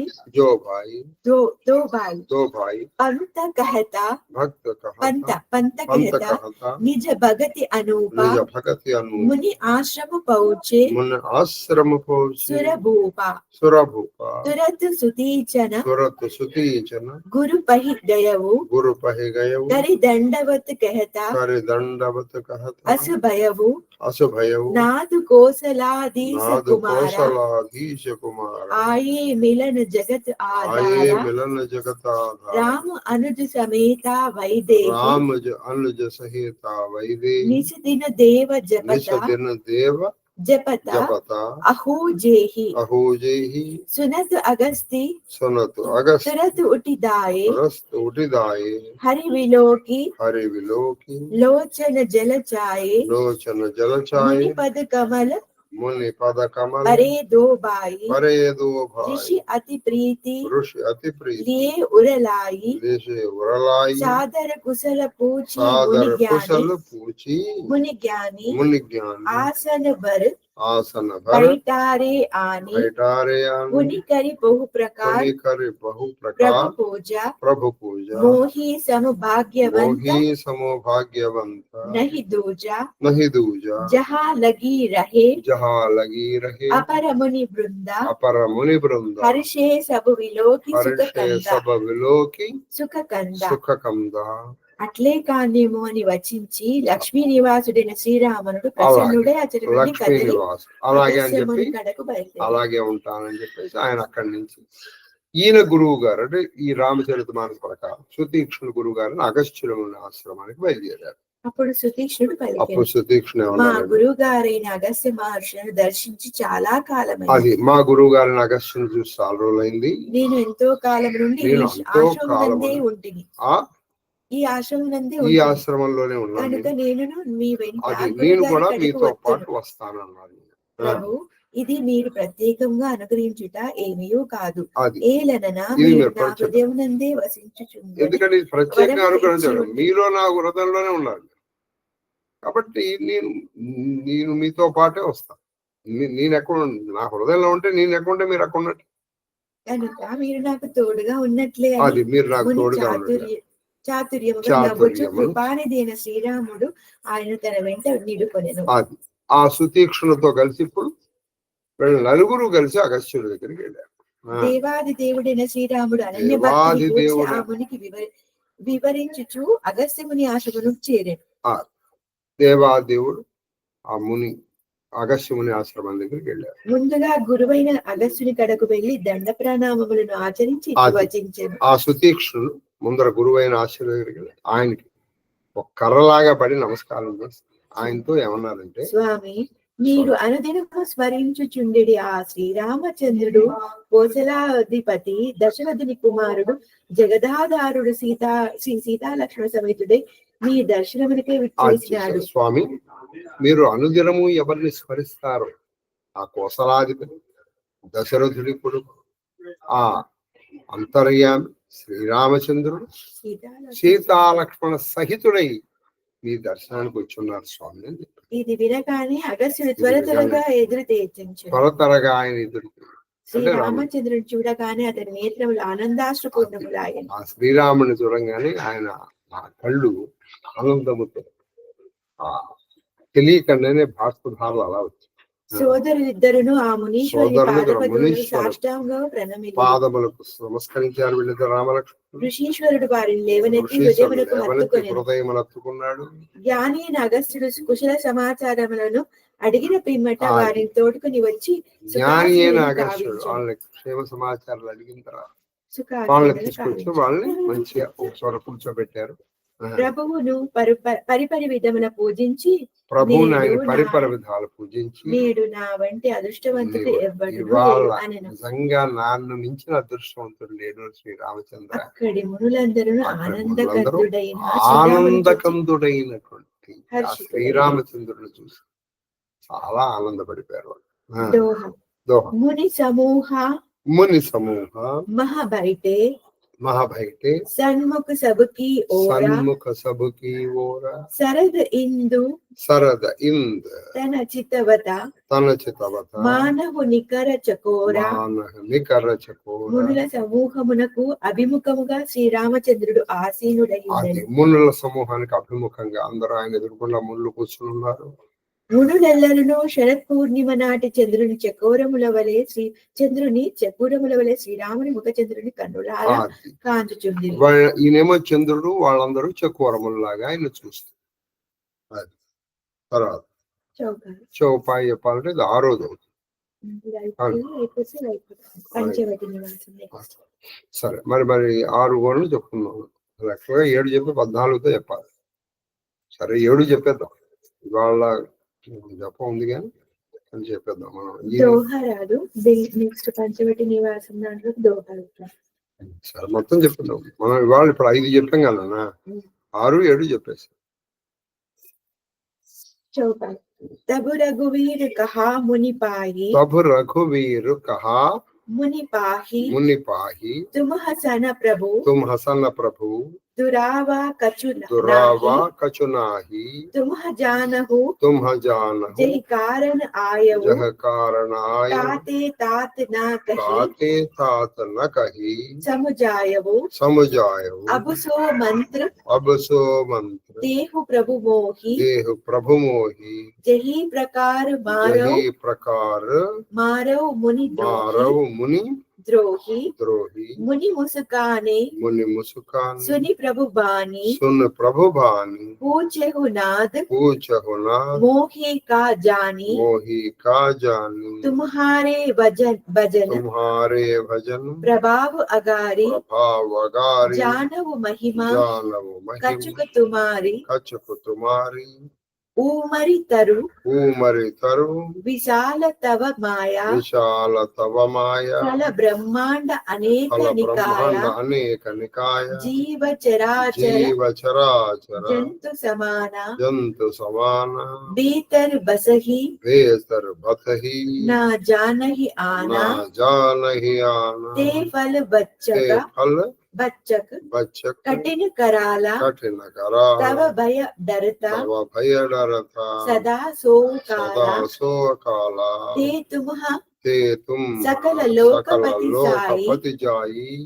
पंत कहता निज भगति अनूपा मुनि आश्रम पहुँचे सुरभूपा तुरत सुतीचन गुरु पहि गयऊ करि दंडवत कहता असुभयऊ नाथ कोसलाधीश कुमारा आये मिलन जगत आधारा राम अनुज समेता वैदेही निज दिन देव जपता अहो जेहि सुनत अगस्ती तुरत उठिदाए हरि विलोकी लोचन जल चाये मुनि पद कमल परे दो भाई ऋषि अति प्रीति लिए उरलाई सादर कुशल पूछी मुनि ज्ञानी आसन भर बैठारे आने मुनि करि बहु प्रकार प्रभु पूजा मोही सम भाग्यवंत नहीं दूजा जहाँ लगी रहे अपर मुनि वृंदा हर्षे सब विलोकी सुख कंदा అట్లే కానేమో అని వచించి లక్ష్మీ నివాసుడైన శ్రీరామునుడు ప్రసన్నుడే అతడి కడకు బయలుదేరాడు. అలాగే ఉంటానని చెప్పేసి ఆయన అక్కడి నుంచి ఈయన గురువు గారు అంటే ఈ రామచరితమానస ప్రకారం సుతీక్ష్ణుడు గురువు గారిని అగస్త్యుని ఆశ్రమానికి బయలుదేరారు. అప్పుడు సుతీక్ష్ణుడు మా గురువు గారైన అగస్త్య మహర్షిని దర్శించి చాలా కాలం అది మా గురువు గారిని అగస్త్యుని చూసి చాలా రోజులైంది. నేను ఎంతో కాలం నుండి ఆశ్రమంలోనే ఉంటుంది. ఈ ఆశ్రమంలోనే ఉన్నాను కనుక నేను మీ వెంట నేను కూడా మీతో పాటు వస్తానన్నాను. ప్రభు ఇది మీరు ప్రత్యేకంగా అనుగ్రహించుట ఏమీ కాదు, ఏలనన నా హృదయం నందే వసించుచుంది. ఎందుకంటే ప్రత్యేకంగా అనుగ్రహించడం మీలో నా హృదయంలోనే ఉన్నాడు కాబట్టి నేను మీతో పాటే వస్తాను. నేను ఎక్కడ నా హృదయంలో ఉంటే నేను ఎక్కడుంటే మీరు ఎక్కడ ఉన్నట్టు కనుక మీరు నాకు తోడుగా ఉన్నట్లే. అది మీరు నాకు తోడుగా కృపానిధైన శ్రీరాముడు ఆయన తన వెంట నిలుకొనెను. అది ఆ సుతీక్ష్ణులతో కలిసి ఇప్పుడు నలుగురు కలిసి అగస్త్యుడి దగ్గరికి వెళ్ళారు. దేవాది దేవుడైన శ్రీరాముడు అనన్య భక్తిని ఆ మునికి వివరించుచు అగస్త్యముని ఆశ్రమము చేరాడు. దేవాదేవుడు ఆ ముని అగస్త్యముని ఆశ్రమం దగ్గరికి వెళ్ళారు. ముందుగా గురువైన అగస్త్యుని కడకు వెళ్లి దండ ప్రణామములను ఆచరించి వచించారు. ఆ సుతీక్ష్ణుడు ముందర గురువైన ఆశ్రమం దగ్గరికి వెళ్ళారు. ఆయనకి ఒక కర్రలాగా పడి నమస్కారం చేసి ఆయనతో ఏమన్నారంటే, స్వామి మీరు అనుదినము స్మరించుచుండెడి ఆ శ్రీరామచంద్రుడు కోసలాధిపతి దశరథుని కుమారుడు జగదాధారుడు శ్రీ సీతాలక్ష్మణ సమేతుడై మీ దర్శనమునికే విచ్చేసినాడు. స్వామి మీరు అనుదినము ఎవరిని స్మరిస్తారు ఆ కోసలాధిపతి దశరథుడి కొడుకు ఆ అంతర్యామి శ్రీరామచంద్రుడు సీతాలక్ష్మణ సహితుడై మీ దర్శనానికి వచ్చి ఉన్నారు స్వామి అని చెప్పారు. ఇది వినగానే అగస్త్యుడు త్వరగా ఎదురు తేజంచు. త్వరగా ఆయన ఎదురు శ్రీరామచంద్రుడు చూడగానే అతని నేత్రములు ఆనందాశ్రుపూర్ణములాయను. ఆ శ్రీరాముని చూడంగానే ఆయన ఆ కళ్ళు ఆనందముతో తెలియకుండానే బాష్పధారాలు అలా వచ్చాయి. సోదరులిద్దరును ఆ మునీశ్వరుని సాష్టాంగంగా ప్రణమిల్లి పాదములకు నమస్కరించారు వీళ్ళిద్దరు రామలక్ష్మణుడు. ఋషీశ్వరుడు వారిని లేవనెత్తి హృదయమును హత్తుకున్నాడు. జ్ఞాని అయిన అగస్త్యుడు కుశల సమాచారములను అడిగిన పిమ్మట వారిని తోడుకుని వచ్చి జ్ఞాని అయిన అగస్త్యుడు వాళ్ళని క్షేమ సమాచారాలు అడిగిన తర్వాత వాళ్ళని తీసుకొచ్చి వాళ్ళని మంచిగా ఒక చోట కూర్చోబెట్టారు. ప్రభువును పరిపరి విధమున పూజించి ప్రభువుని ఆయన పరిపర విధాలు పూజించి నేడు నా వంటి అదృష్టవంతుడు నిజంగా నాన్ను మించిన అదృష్టవంతుడు లేడు శ్రీరామచంద్ర. అక్కడి మునులందరూ ఆనందకందుడైనటువంటి శ్రీరామచంద్రుడు చూసి చాలా ఆనందపడిపోయారు. ముని సమూహ महाभैटे सन्मुख सबकी ओरा शरद इंद तन चितवता मानव निकर चकोरा మునుల సమూహమునకు అభిముఖముగా శ్రీరామచంద్రుడు ఆసీనుడయ్యుండెను. మునుల సమూహానికి అభిముఖంగా అందరూ ఆయన ఎదుర్కొన్న మునులు కూర్చుని ఉన్నారు. మునులెల్లరును శరత్ పూర్ణిమ నాటి చంద్రుని చకోరముల వలె శ్రీరాముని ముఖ చంద్రుని కన్నులారా కాంచుచుంది. ఈయనేమో చంద్రుడు, వాళ్ళందరూ చకోరములాగా ఆయన చూస్తారు. తర్వాత చౌపాయి చెప్పాలంటే ఇది 6వ సరే. మరి 6 గోళ్ళు చెప్పుకున్నాం. లెక్కగా 7 చెప్పి 14తో చెప్పాలి. సరే 7 చెప్పేద్దాం. ఇవాళ జపం ఉంది కానీ అని చెప్పేద్దాం మనం. నెక్స్ట్ పంచవటి నివాసం దాంట్లో సరే మొత్తం చెప్పుకుందాం మనం. ఇవాళ ఇప్పుడు 5 చెప్పాం కదా, 6, 7 చెప్పేసి. तब रघुवीर कहा मुनि पाही तुम हसन प्रभु दुरावा कछु नाही तुम जानहु जहि कारण आयव ताते तात न कही समुझायव अब सो मंत्र देहु प्रभु मोहि जही प्रकार मारव मुनि द्रोही मुनि मुस्काने सुनि प्रभु बानी पूछहु नाद मोहि का जानी तुम्हारे भजन प्रभाव अगारी जानव महिमा कछुक तुम्हारी ऊमरी तरु विशाल तव माया कल ब्रह्मांड अनेक निकाय जीव चराचर जंतु समाना भीतर बसही ना जानहि आना ते फल बच्चक कठिन कराला तव भय डरता सदा सो काला ते तुम सकल लोकपति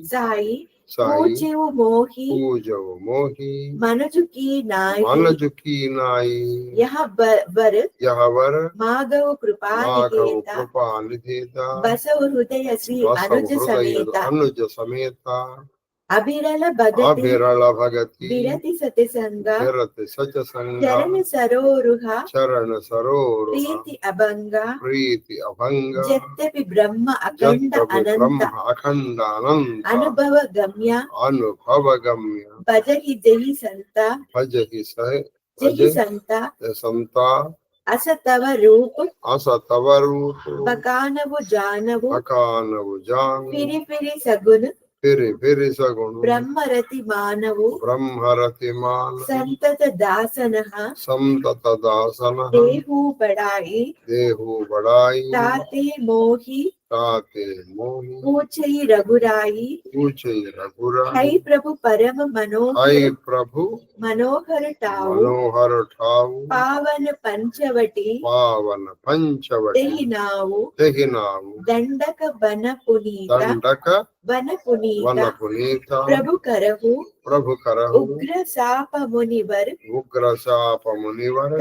साई पूजो मोहि मनुजु की नाई यह वर माधव कृपा निधेता बसव हृदय श्री अनुज समेता अभिरल भगति विरति सतसंग चरण सरोरुहा प्रीति अभंग जत्यपि ब्रह्म अखंड अनंत अनुभव गम्य भजहि जहि संता असतव रूप बकानवु जानवु फिरि सगुन ब्रह्मरति मानवु संतत दासनः देहु बड़ाई ताते मोहि ताते मोहि ऊंचई रघुराई ऊंचई रघुराई हई प्रभु परम हई प्रभु मनोहर टाऊ मनोहर ठाऊ पावन पंचवटी पावन पंचवटी तेहि नाऊ दंडक बन पुनीता दंडक वन वन पुनीता पुनीता प्रभु करहु उग्र साप मुनिवर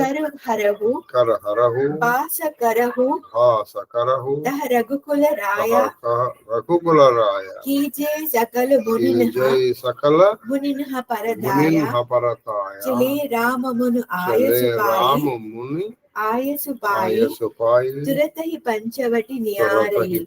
कर हरहु पास करहु तह रघुकुल राया कीजे सकल मुनिन्ह परदाया चले राम मुनु ఆయసు పాయి తురత హి పంచవటి నియారయి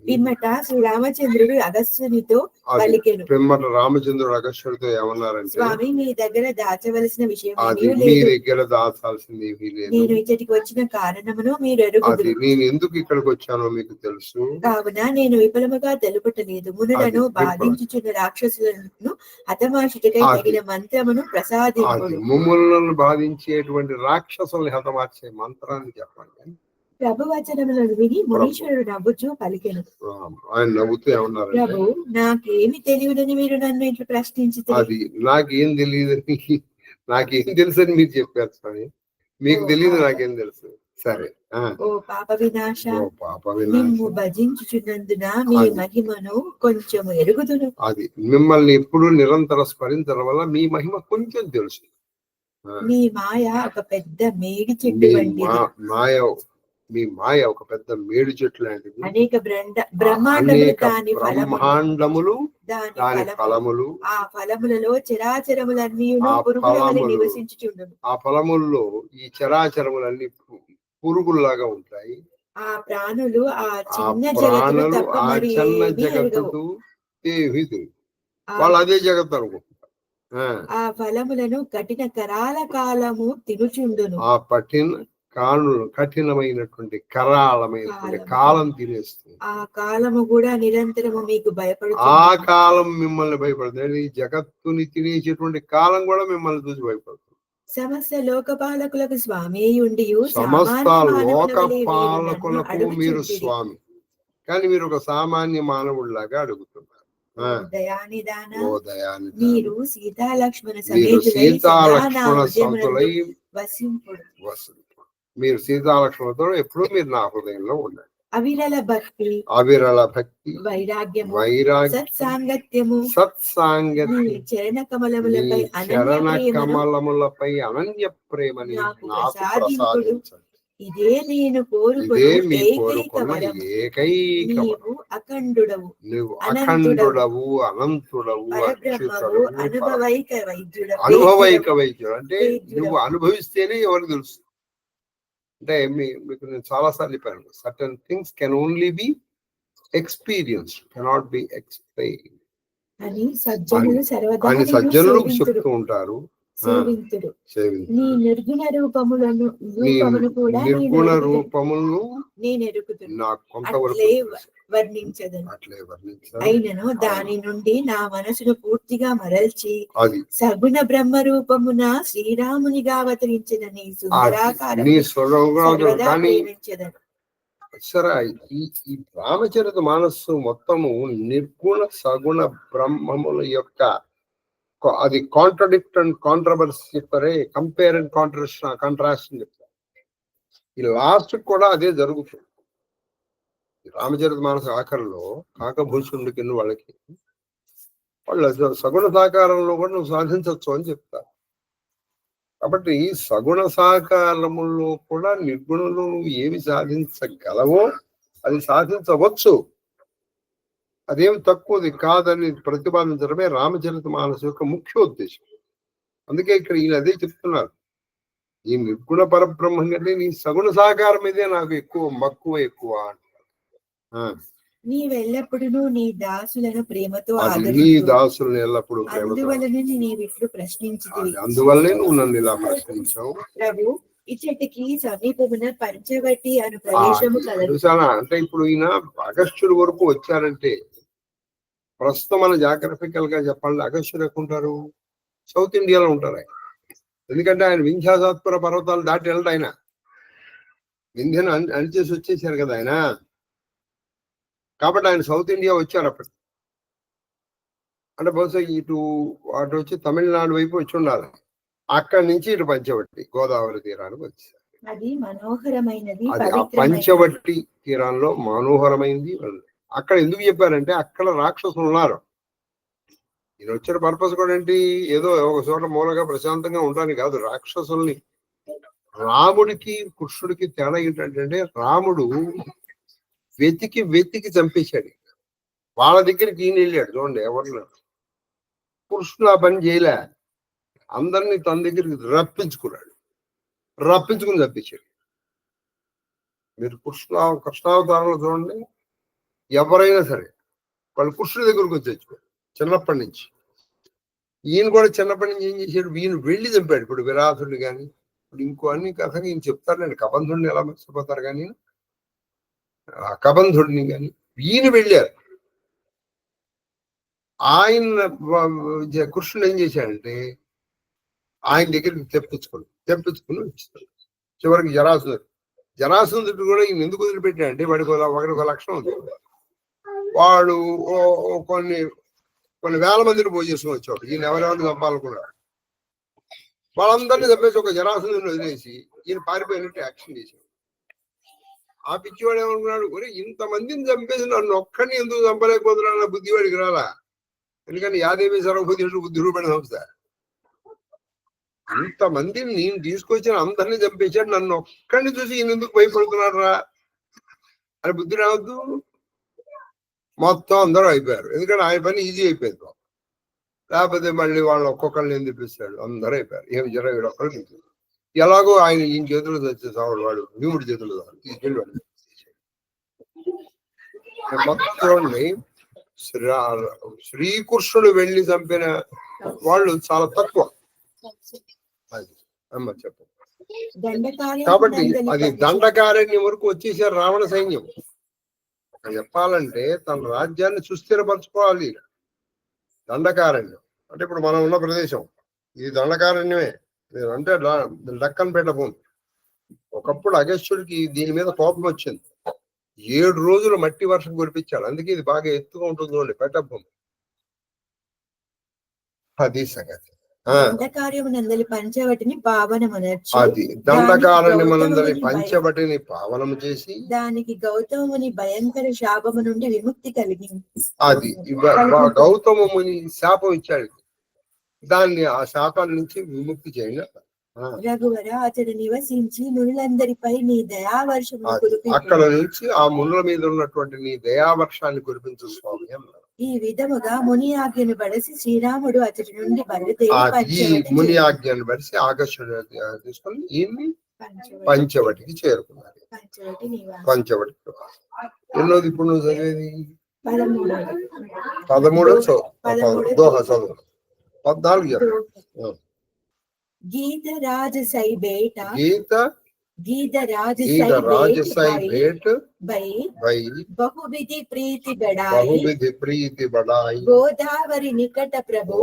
పిమ్మట శ్రీరామచంద్రుడు అగస్త్యునితో పలికెను. పిమ్మట రామచంద్రుడు అగస్త్యుడితో ఏమన్నారంటే, స్వామి మీ దగ్గర దాచవలసిన విషయం మీ దగ్గర దాచాల్సింది ఏమీ లేదు. నేను ఇక్కడికి వచ్చిన కారణమును మీరు ఎరుగుదురు. నేను ఎందుకు ఇక్కడికి వచ్చానో మీకు తెలుసు. కావున నేను విఫలముగా తెలుపటలేదు. మునులను బాధించుచున్న రాక్షసులను హతమార్చుటకై తగిన మంత్రమును ప్రసాదించును. ముమ్ములను బాధించేటువంటి రాక్షసుల్ని హతమార్చే మంత్రాన్ని చెప్పండి. ప్రభు వచనములను విని మునీశ్వరుడు నవ్వుచూ పలికెను. ఆయన నవ్వుతూ ఏమన్నారు, ప్రభు నాకేమి తెలియదని మీరు నన్ను ఇట్లా ప్రశ్నించితే, అది నాకేం తెలియదని నాకేం తెలుసని మీరు చెప్పారు స్వామి, మీకు తెలియదు నాకేం తెలుసు. సరే, ఓ పాప వినాశ, నిన్ను భజించుచున్నందున మీ మహిమను కొంచెము ఎరుగుదును. అది మిమ్మల్ని ఎప్పుడు నిరంతర స్మరించడం వల్ల మీ మహిమ కొంచెం తెలుసు. మీ మాయ ఒక పెద్ద మేడి చెట్టు వంటిది. మీ మాయ ఒక పెద్ద మేడి చెట్టు లాంటిది. అనేక బ్రహ్మాండములు దాని ఫలములు, ఆ ఫలములలో చరాచరములన్నీ నివసించుచుండును. ఆ ఫలముల్లో ఈ చరాచరములన్నీ పురుగుల్లాగా ఉంటాయి. ఆ ప్రాణులు ఆ చిన్న జగత్తు వాళ్ళు అదే జగత్తు అనుకుంటారు. ఆ ఫలములను కఠిన కరాల కాలము తినుచుండును. ఆ కఠినమైనటువంటి కరాళమైనటువంటి కాలం తినేస్తుంది. ఆ కాలము కూడా నిరంతరము మీకు భయపడుతుంది. ఆ కాలం మిమ్మల్ని భయపడుతుంది. ఈ జగత్తుని తినేసేటువంటి కాలం కూడా మిమ్మల్ని చూసి భయపడుతుంది. సమస్త లోకపాలకులకు స్వామి ఉండి, సమస్త లోకపాలకులకు మీరు స్వామి, కానీ మీరు ఒక సామాన్య మానవుడిలాగా అడుగుతున్నారు. మీరు సీతాలక్ష్మణ సంతులై మీరు సీతాలక్ష్మణతో ఎప్పుడు మీరు నా హృదయంలో ఉండండి. అవిరళ భక్తి వైరాగ్యము సత్సాంగత్యము చరణ కమలములపై అనన్య ప్రేమని నాకు ప్రసాదించండి. ఇదే నేను కోరుకున్న ఏకైక అఖండుడవు, నువ్వు అఖండుడవు, అనంతుడవు, అనుభవైక వైద్యుడు. అంటే నువ్వు అనుభవిస్తేనే ఎవరికి తెలుసు. అంటే మీకు నేను చాలా సార్లు చెప్పాను, certain things can only B experienced, cannot be explained అని సజ్జనులు చెప్తూ ఉంటారు. నిర్గుణ రూపములను నాకు కొంతవరకు అయినను దాని నుండి నా మనసును పూర్తిగా మరల్చి సగుణ బ్రహ్మ రూపమున శ్రీరామునిగా అవతరించిన నీ సరే, ఈ రామచరిత మానస్సు మొత్తము నిర్గుణ సగుణ బ్రహ్మముల యొక్క అది కాంట్రడిక్ట్ అండ్ కాంట్రవర్సీ చెప్తారే, కంపేర్ అండ్ కాంట్రాస్ట్ అని చెప్తారు. ఈ లాస్ట్ కూడా అదే జరుగుతుంది. రామచరిత మానస ఆఖరిలో కాకభూషణుడి కింద వాళ్ళకి వాళ్ళు సగుణ సాకారంలో కూడా నువ్వు సాధించవచ్చు అని చెప్తారు. కాబట్టి సగుణ సాకారముల్లో కూడా నిర్గుణంలో నువ్వు ఏమి సాధించగలవో అది సాధించవచ్చు. అదేం తక్కువది కాదని ప్రతిపాదించడమే రామచరిత మానస యొక్క ముఖ్య ఉద్దేశం. అందుకే ఇక్కడ ఈయన అదే చెప్తున్నారు, ఈ నిర్గుణ పరబ్రహ్మం కంటే నీ సగుణ సాకారం ఇదే నాకు మక్కువ ఎక్కువ అంటారు. నీవెల్లప్పుడూ నీ దాసులను ప్రేమతో నీ దాసులను ఎల్లప్పుడూ అందువల్లనే నువ్వు నన్ను ఇలా ప్రశ్నించావు. ప్రభు ఇచ్చటికి సమీపమున పంచవటి అను ప్రదేశము కలదు. అంటే ఇప్పుడు ఈయన అగస్త్యుడి వరకు వచ్చారంటే, ప్రస్తుతం మన జాగ్రఫికల్ గా చెప్పాలంటే అగస్త్యుడు ఎక్కడ ఉంటారు? సౌత్ ఇండియాలో ఉంటారు ఆయన. ఎందుకంటే ఆయన వింధ్యాసాత్పుర పర్వతాలు దాటి వెళ్ళడు ఆయన. వింధ్యను అణిచేసి వచ్చేసారు కదా ఆయన. కాబట్టి ఆయన సౌత్ ఇండియా వచ్చారు అప్పటికి. అంటే బహుశా అటు వచ్చి తమిళనాడు వైపు వచ్చి ఉండాలి. అక్కడి నుంచి ఇటు పంచవటి గోదావరి తీరానికి వచ్చారు. అది మనోహరమైనది. అది ఆ పంచవటి తీరంలో మనోహరమైంది. అక్కడ ఎందుకు చెప్పారంటే అక్కడ రాక్షసులు ఉన్నారు. ఈయన వచ్చిన పర్పస్ కూడా ఏంటి, ఏదో ఒక చోట మూలగా ప్రశాంతంగా ఉండడానికి కాదు. రాక్షసుల్ని, రాముడికి కృష్ణుడికి తేడా ఏంటంటే రాముడు వెతికి వెతికి చంపేశాడు. వాళ్ళ దగ్గరికి ఈయన వెళ్ళాడు. చూడండి ఎవరు, కృష్ణుడు ఆ పని చేయలే. అందరినీ తన దగ్గరికి రప్పించుకున్నాడు. రప్పించుకుని చంపించాడు. మీరు కృష్ణావతారంలో చూడండి, ఎవరైనా సరే వాళ్ళు కృష్ణుడి దగ్గరకు వచ్చి చచ్చిపోయారు చిన్నప్పటి నుంచి. ఈయన కూడా చిన్నప్పటి నుంచి ఏం చేశాడు, ఈయన వెళ్ళి చంపాడు. ఇప్పుడు విరాసుడు కానీ ఇప్పుడు ఇంకో అన్ని కథగా ఈయన చెప్తారులేండి. కబంధుడిని ఎలా మర్చిపోతారు కానీ, ఆ కబంధుడిని కానీ ఈయన వెళ్ళారు. ఆయన కృష్ణుడు ఏం చేశాడంటే ఆయన దగ్గరికి తెప్పించుకుని వచ్చిస్తాడు. చివరికి జరాసంధుడు కూడా ఈయన ఎందుకు వదిలిపెట్టాడంటే వాడికి ఒక లక్షణం ఉంది. వాడు కొన్ని వేల మందిని పోయి చేసుకుని వచ్చాడు. ఈయన ఎవరెవరిని చంపాలనుకున్నాడు. వాళ్ళందరినీ చంపేసి ఒక జరాసంధుని వదిలేసి ఈయన పారిపోయినట్టు యాక్షన్ చేశాడు. ఆ పిచ్చివాడు ఏమనుకున్నాడు, ఒరే ఇంతమందిని చంపేసి నన్ను ఒక్కడిని ఎందుకు చంపలేకపోతున్నాడు బుద్ధి వాడికి రాలా. ఎందుకంటే యాదేవి సర్వబుద్ధుడు బుద్ధి పడిన సంస్థ. ఇంతమందిని నేను తీసుకొచ్చిన అందరినీ చంపేశాడు, నన్ను ఒక్కడిని చూసి ఈయన ఎందుకు భయపడుతున్నాడు రా అని బుద్ధి రావద్దు. మొత్తం అందరూ అయిపోయారు. ఎందుకంటే ఆయన పని ఈజీ అయిపోయింది. లేకపోతే మళ్ళీ వాళ్ళు ఒక్కొక్కరిని ఏం తెప్పిస్తాడు, అందరూ అయిపోయారు. ఏమి జర వీడొక్కరు తెప్పిస్తాడు. ఎలాగో ఆయన ఈయన చేతులు తెచ్చేసాడు. వాడు భీముడి చేతులు తీసుకెళ్ళి వాడు మొత్తం చూడండి. శ్రీకృష్ణుడు వెళ్ళి చంపిన వాళ్ళు చాలా తక్కువ. అది అమ్మ చెప్పు. కాబట్టి అది దండకారణ్యం వరకు వచ్చేసారు రావణ సైన్యం. చెప్పాలంటే తన రాజ్యాన్ని సుస్థిరపరచుకోవాలి. దండకారణ్యం అంటే ఇప్పుడు మనం ఉన్న ప్రదేశం ఇది దండకారణ్యమే. అంటే డక్కన్ పేట భూమి. ఒకప్పుడు అగస్త్యుడికి దీని మీద కోపం వచ్చింది. 7 రోజులు మట్టి వర్షం కురిపించాడు. అందుకే ఇది బాగా ఎత్తుగా ఉంటుంది చూడండి పేట భూమి. అది సంగతి. పంచవటిని పావనమనర్చి, అది దండకారణ్యమనందలి పంచవటిని పావనము చేసి దానికి గౌతముని భయంకర శాపము నుండి విముక్తి కలిగింది. అది గౌతముని శాపం ఇచ్చాడు. దాన్ని ఆ శాపాల నుంచి విముక్తి చేయండి. రఘువర అతడు నివసించి మునులందరిపై నీ దయావర్షము అక్కడ నుంచి ఆ మునుల మీద ఉన్నటువంటి నీ దయావర్షాన్ని కురిపించు స్వామి అన్నారు. ఈ విధముగా ముని ఆజ్ఞను బడిసి శ్రీరాముడు అతడి నుండి ముని ఆజ్ఞను బడిసి ఆకర్షణ తీసుకొని ఈయన్ని పంచవటికి చేరుకున్నారు. పంచవటి ఎన్నోది ఇప్పుడు నువ్వు చదివేది 13 దోహ చదువు 14 చెప్పు. गीत राज सई बेटा गीत राज सई बेट भाई बहुविधि प्रीति बढ़ाई गोदावरी निकट प्रभु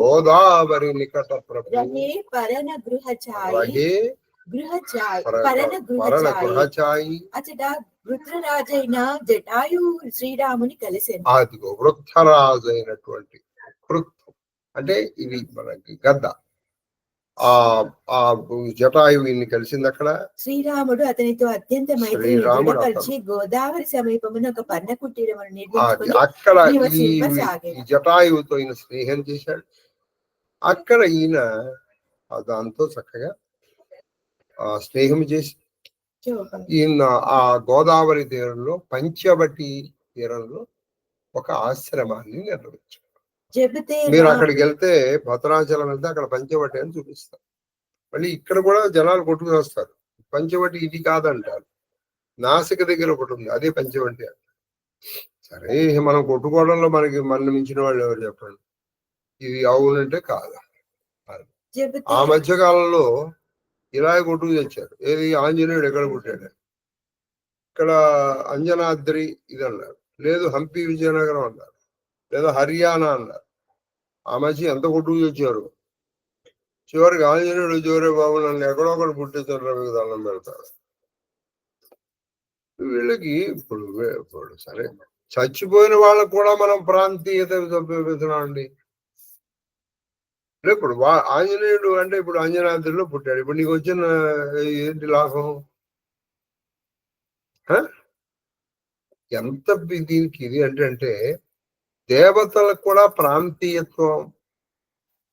रहे परन गृह चाई అచట వృత్రరాజైన జటాయు శ్రీరాముని కలిసాను. అదిగో వృత్రరాజైనటువంటి అంటే ఇది మనకి గద్ద. ఆ జటాయువుని కలిసింది అక్కడ. శ్రీరాముడు అతనితో అత్యంత మైత్రిపరిచి గోదావరి సమీపమున ఒక పర్ణ కుటీరమును నిర్మించుకొని అక్కడ ఈ జటాయువుతో ఈయన స్నేహం చేశాడు. అక్కడ ఈయన దాంతో చక్కగా స్నేహం చేసి ఈయన ఆ గోదావరి తీరంలో పంచవటి తీరంలో ఒక ఆశ్రమాన్ని నిర్వహించారు. మీరు అక్కడికి వెళ్తే భద్రాచలం వెళ్తే అక్కడ పంచవటి అని చూపిస్తారు. మళ్ళీ ఇక్కడ కూడా జనాలు కొట్టుకుని వస్తారు. పంచవటి ఇది కాదంటారు. నాసిక దగ్గర ఒకటి ఉంది, అదే పంచవటి అంట. సరే మనం కొట్టుకోవడంలో మన మించిన వాళ్ళు ఎవరు చెప్పండి. ఇది అవునంటే కాదు. ఆ మధ్య కాలంలో ఇలా కొట్టుకు తెచ్చారు. ఏది ఆంజనేయుడు ఎక్కడ పుట్టాడు, ఇక్కడ అంజనాద్రి ఇది అన్నారు, లేదు హంపి విజయనగరం అన్నారు, లేదా హర్యానా అన్నారు. ఆ మధ్య ఎంత కొట్టుకు తెచ్చారు. చివరికి ఆంజనేయుడు జోరే బాబు నన్ను ఎక్కడొకటి పుట్టించారు, రవికి దండం పెడతారు. వీళ్ళకి ఇప్పుడు సరే చచ్చిపోయిన వాళ్ళకు కూడా మనం ప్రాంతీయత చూపిస్తున్నాం అండి. ఇప్పుడు ఆంజనేయుడు అంటే ఇప్పుడు అంజనాద్రిలో పుట్టాడు. ఇప్పుడు నీకు వచ్చిన ఏంటి లాభం? ఎంత దీనికి ఇది అంటే దేవతలకు కూడా ప్రాంతీయత్వం,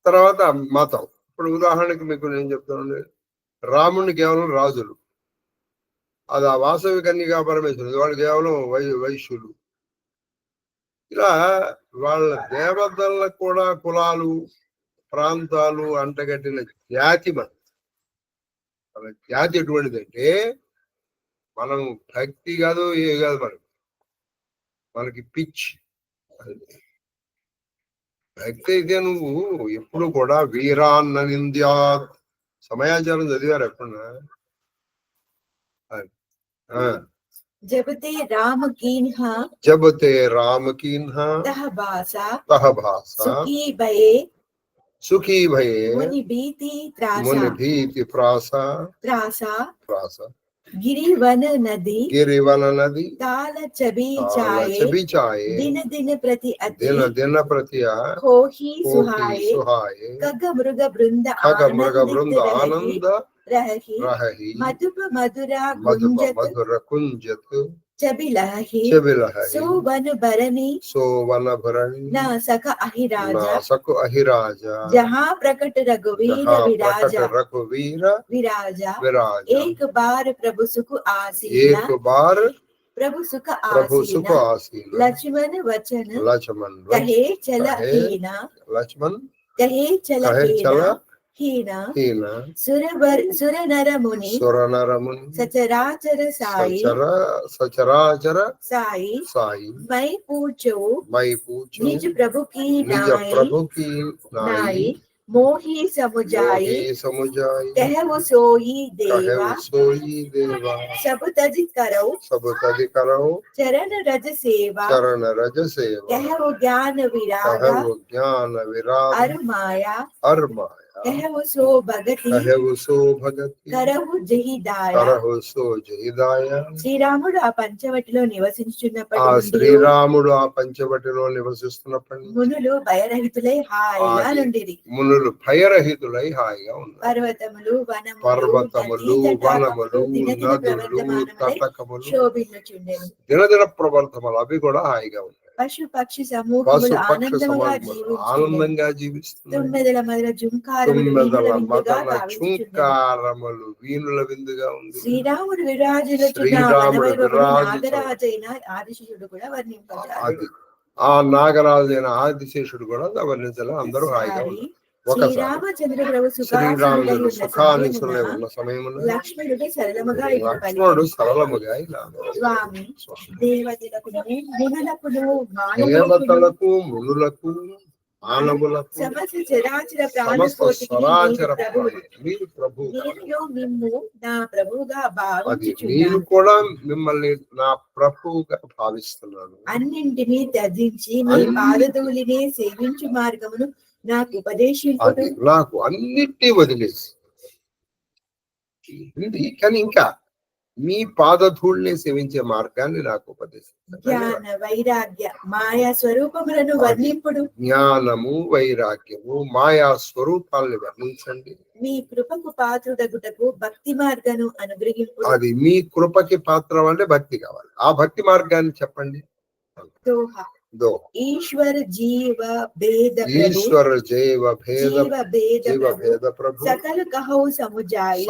తర్వాత మతం. ఇప్పుడు ఉదాహరణకి మీకు నేను చెప్తాను, రాముడిని కేవలం రాజులు, అది ఆ వాసవి కన్యకా పరమేశ్వరుడు, వాళ్ళు కేవలం వైశ్యులు. ఇలా వాళ్ళ దేవతలకు కూడా కులాలు ప్రాంతాలు అంటగట్టిన జాతి మన జాతి ఎటువంటిదంటే మనం భక్తి కాదు ఏ కాదు, మనకి పిచ్చి. భక్తి అయితే నువ్వు ఎప్పుడు కూడా వీరాన్న నింద్యా సమయాచారం చదివారు ఎప్పుడన్నా? జబతే రామ కీన్హా తహ భాసా సుఖీ భయే ముని భీతి త్రాసా గిరివన నది తాల చబి చాయే దిన ప్రతి కోహి సుహాయే కగ మృగ బృంద ఆనంద రహి మధుప మధుర కుంజత్ చబిలహి సోవన భరణి నా సఖ అహిరాజా జహా ప్రకట రఘువీర విరాజా एक बार प्रभु सुख आसीना प्रभु सुख आसीना लक्ष्मण वचन कहे चल हीना हीना सुर नर मुनि सचराचर साई मैं पूछो निज प्रभु की नाई मोही समुझाई कहु सोई देवा सब तज करो चरण रज सेवा कहु ज्ञान विरागा अर माया कहु सो भगति करहु जहिदाया. శ్రీరాముడు ఆ పంచవటిలో నివసించున్నప్పటి మునులు భయరహితులై హాయిగా నుండిరి. పర్వతములు వనములు శోభిల్లుచుండెను. దినదిన ప్రవర్తములు అవి కూడా హాయిగా ఉన్నాయి. పశు పక్షి సమూహములు ఆనందంగా జీవిస్తుంది. తుమ్మెదల మధ్య జుంకారములు వీణుల విందుగా ఉంది. శ్రీరాముడు నాగరాజైన ఆదిశేషుడు కూడా వర్ణింపజాడు. ఆ నాగరాజైన ఆదిశేషుడు కూడా వర్ణించాలి. అందరూ హాయిగా ఉన్నారు. శ్రీరామచంద్ర ప్రభు సుఖానుసులై ఉన్న సమయంలో లక్ష్మణుడు సరళముగా ఇలా స్వామి దేవతలకు మునులకు మానవులకు సమస్త చరాచర ప్రాణికోటికి మీరు ప్రభువు. నిన్ను నా ప్రభువుగా భావించుచున్నాను. కూడా మిమ్మల్ని నా ప్రభువుగా భావిస్తున్నాను. అన్నింటినీ త్యజించి నీ పాదధూళిని సేవించు మార్గమును నాకు ఉపదేశించుట. నాకు అన్నిటినీ వదిలేసి కానీ ఇంకా మీ పాదధూళిని సేవించే మార్గాన్ని నాకు ఉపదేశించండి. జ్ఞాన వైరాగ్య మాయా స్వరూపములను వర్ణింపుడు. జ్ఞానము వైరాగ్యము మాయా స్వరూపాలను వర్ణించండి. మీ కృపకు పాత్రుడగుటకు భక్తి మార్గాన్ని అనుగ్రహింపు. అది మీ కృపకి పాత్రం అంటే భక్తి కావాలి. ఆ భక్తి మార్గాన్ని చెప్పండి. ईश्वर जीव भेद प्रभु सकल कहो समुझाई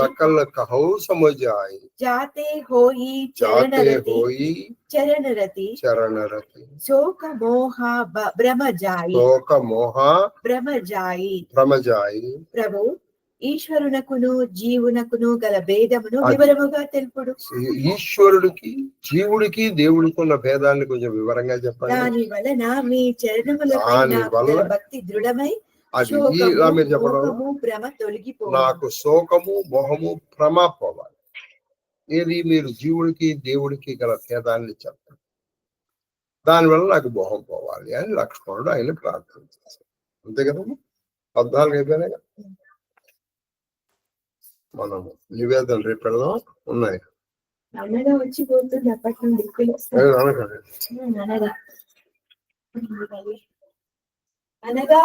जाते होई चरण रति शोक मोह भ्रम जाई प्रभु ఈశ్వరునకును జీవునకును గల భేదమును వివరముగా తెలుపుడు. ఈశ్వరుడికి జీవుడికి దేవుడికి ఉన్న భేదాన్ని కొంచెం వివరంగా చెప్పండి. దాని వలన మీ చరణములపై భక్తి దృఢమై భ్రమ తొలగిపో. నాకు శోకము మోహము భ్రమ పోవాలి. ఏది మీరు జీవుడికి దేవుడికి గల భేదాన్ని చెప్పండి. దానివల్ల నాకు మోహం పోవాలి అని లక్ష్మణుడు ఆయన ప్రార్థన చేశారు. అంతే కదా? 14 అయిపోయినాయి కదా. మనము నివేదనలు రేపు పెడదాం ఉన్నాయి. అనగా వచ్చి పోతుంది అప్పటి నుండి అనగా అనగా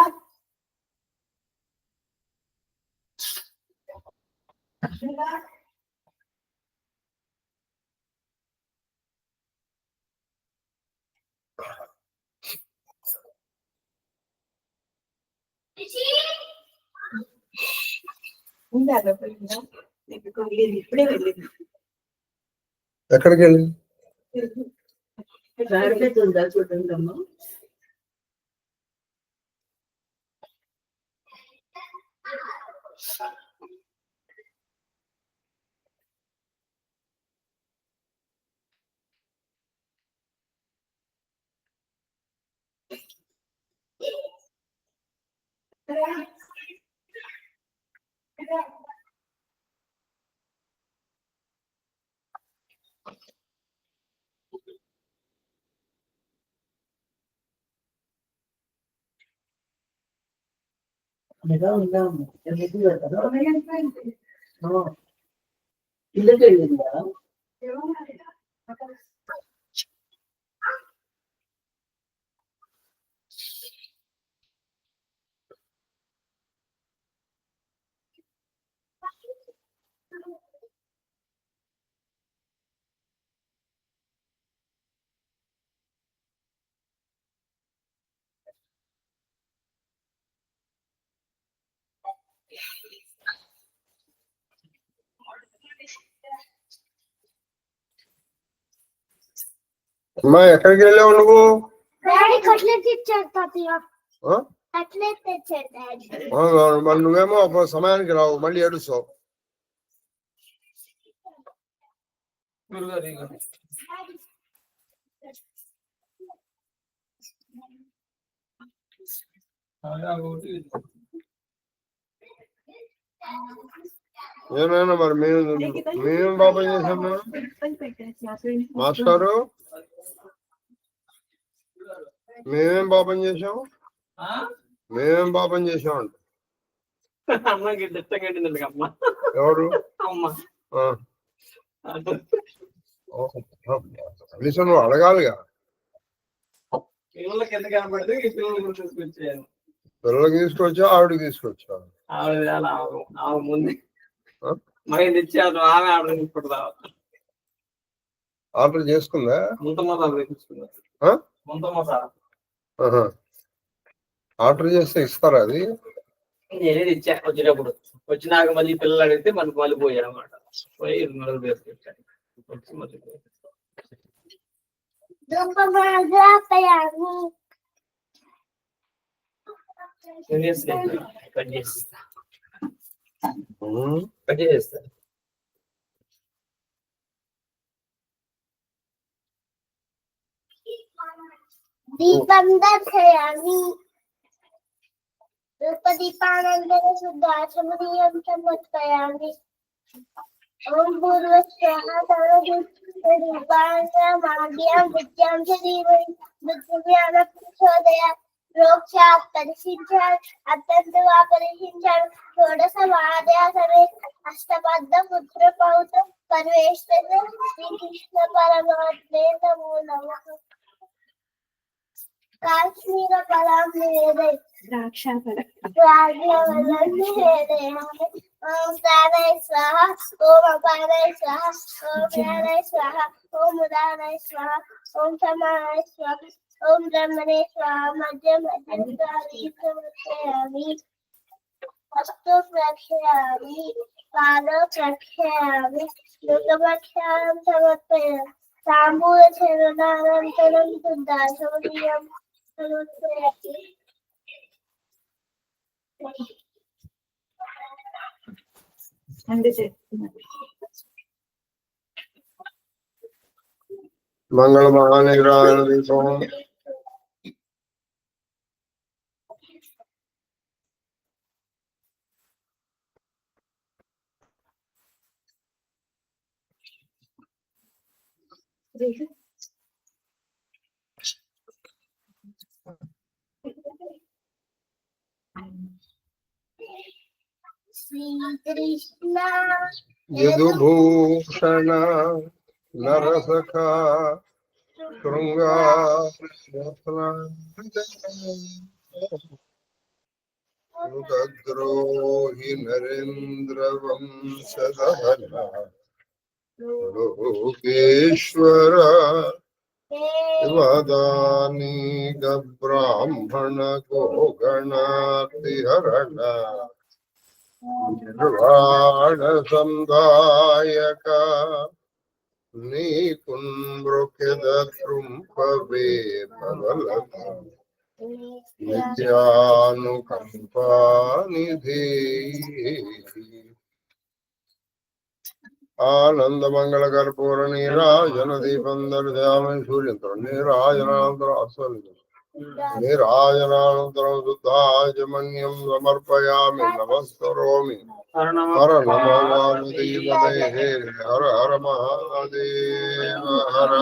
ఉందా పోయిందా ఇప్పుడే వెళ్ళింది ఎక్కడికి వెళ్ళింది ఉందా చూడండి అమ్మా అనగా ఉందాము ఇళ్ళకి వెళ్ళిందా అమ్మా ఎక్కడికి వెళ్ళావు నువ్వు మరి నువ్వేమో సమయానికి రావు మళ్ళీ ఏడుస్తావు ఏమైనా మరి మేమేం పాపం చేసాము మాస్టారు మేమేం పాపం చేసాము మేమేం పాపం చేసామంట ఎవరు కనీసం నువ్వు అడగాలిగా పిల్లలకి ఎంత కనపడితే పిల్లలకి తీసుకొచ్చా ఆవిడకి తీసుకొచ్చా ఆమె ముందు మళ్ళీ తెచ్చి ఆమె ఆర్డర్ తీసుకుంటా ఆర్డర్ చేసుకుందా ముంత మసాలా తెప్పించుకుందా ముంత మసాలా ఆర్డర్ చేస్తే ఇస్తారా అది నేనే తెచ్చా వచ్చినప్పుడు వచ్చినాక మళ్ళీ పిల్లలు అడిగితే మనకు మళ్ళీ పోయాడు అనమాట పోయి 2 వేసుకొచ్చాను వచ్చి మళ్ళీ కట్ చేస్తా దీపం దర్శయామి రూపదీపానందన శుద్ధాచమనీయం సమర్పయామి ఓం పూర్వస్వాహ సర్వదీపాంగమాద్యాం విద్యాం చ దీవై బుద్ధిజ్ఞాన ప్రచోదయ ప్రోక్షాత్ పరిశించాడు అత్యంతగా పరిశించాడు షోడశ మహాధ్యాసమే అష్టబద్ధ పుత్ర పౌత్ర పరమేశ్వర శ్రీకృష్ణ పరమాత్మే నమో నమః కాశ్మీర ఫలం నివేదయ ద్రాక్ష ఫలం ఓం ప్రాణాయ స్వాహ ఓం అపానాయ స్వాహ ఓం జ్ఞానాయ స్వాహ ఓం ఉదానాయ స్వాహ ఓం సమానాయ స్వాహ ఓం బ్రహ్మణే స్వాహ మధ్య మధ్యమి వస్తు ప్రక్షయామి పాద ప్రక్షయామి దుఃఖపక్షాం సమర్పయామి తాంబూల చరణానంతరం శుద్ధాచమనీయం సమర్పయామి మంగళ మహానిగ్రహణ దీపం శ్రీకృష్ణ యదుభూషణ నరసఖా శృంగాద్రోహి నరేంద్ర వంశధర లోకేశ్వర వదానీక బ్రాహ్మణ గోగణాతిహరణ నిర్వాణ సందాయక నీకుంబృకిదృంపవే బలక నిత్యానుకంపానిధి ఆనంద మంగళ కర్పూర నీరాజన దీపం దర్శయామి సూర్యంతో నీరాజనానంతరం అస్వలితం నీరాజనానంతరం శుద్ధాచమన్యం సమర్పయామి నమస్కరోమి హర నమో వాసుదేవదే హర హర మహాదేవ హర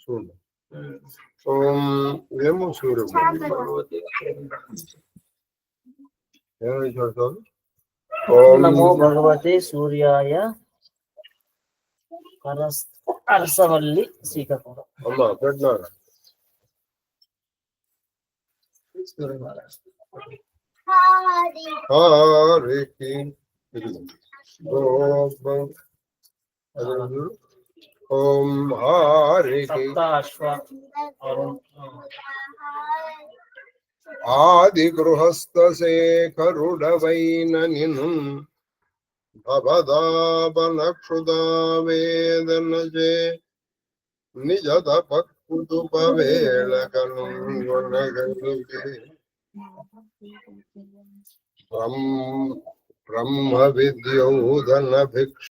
చూడు ఓం ఏమో సూర్యం ఏమి చూడతావు ఓం నమో భగవతే సూర్యాయ అరసవల్లి శ్రీకాకుళం. అమ్మా పెట్టినారా హరికి ఓం హరికి ఆది గృహస్థ శేఖరుడవైన నిను భవదాపనక్షుదా వేదనజే నిజ తపకుతుపవేళకను బ్రహ్మ విద్యోదన భిక్ష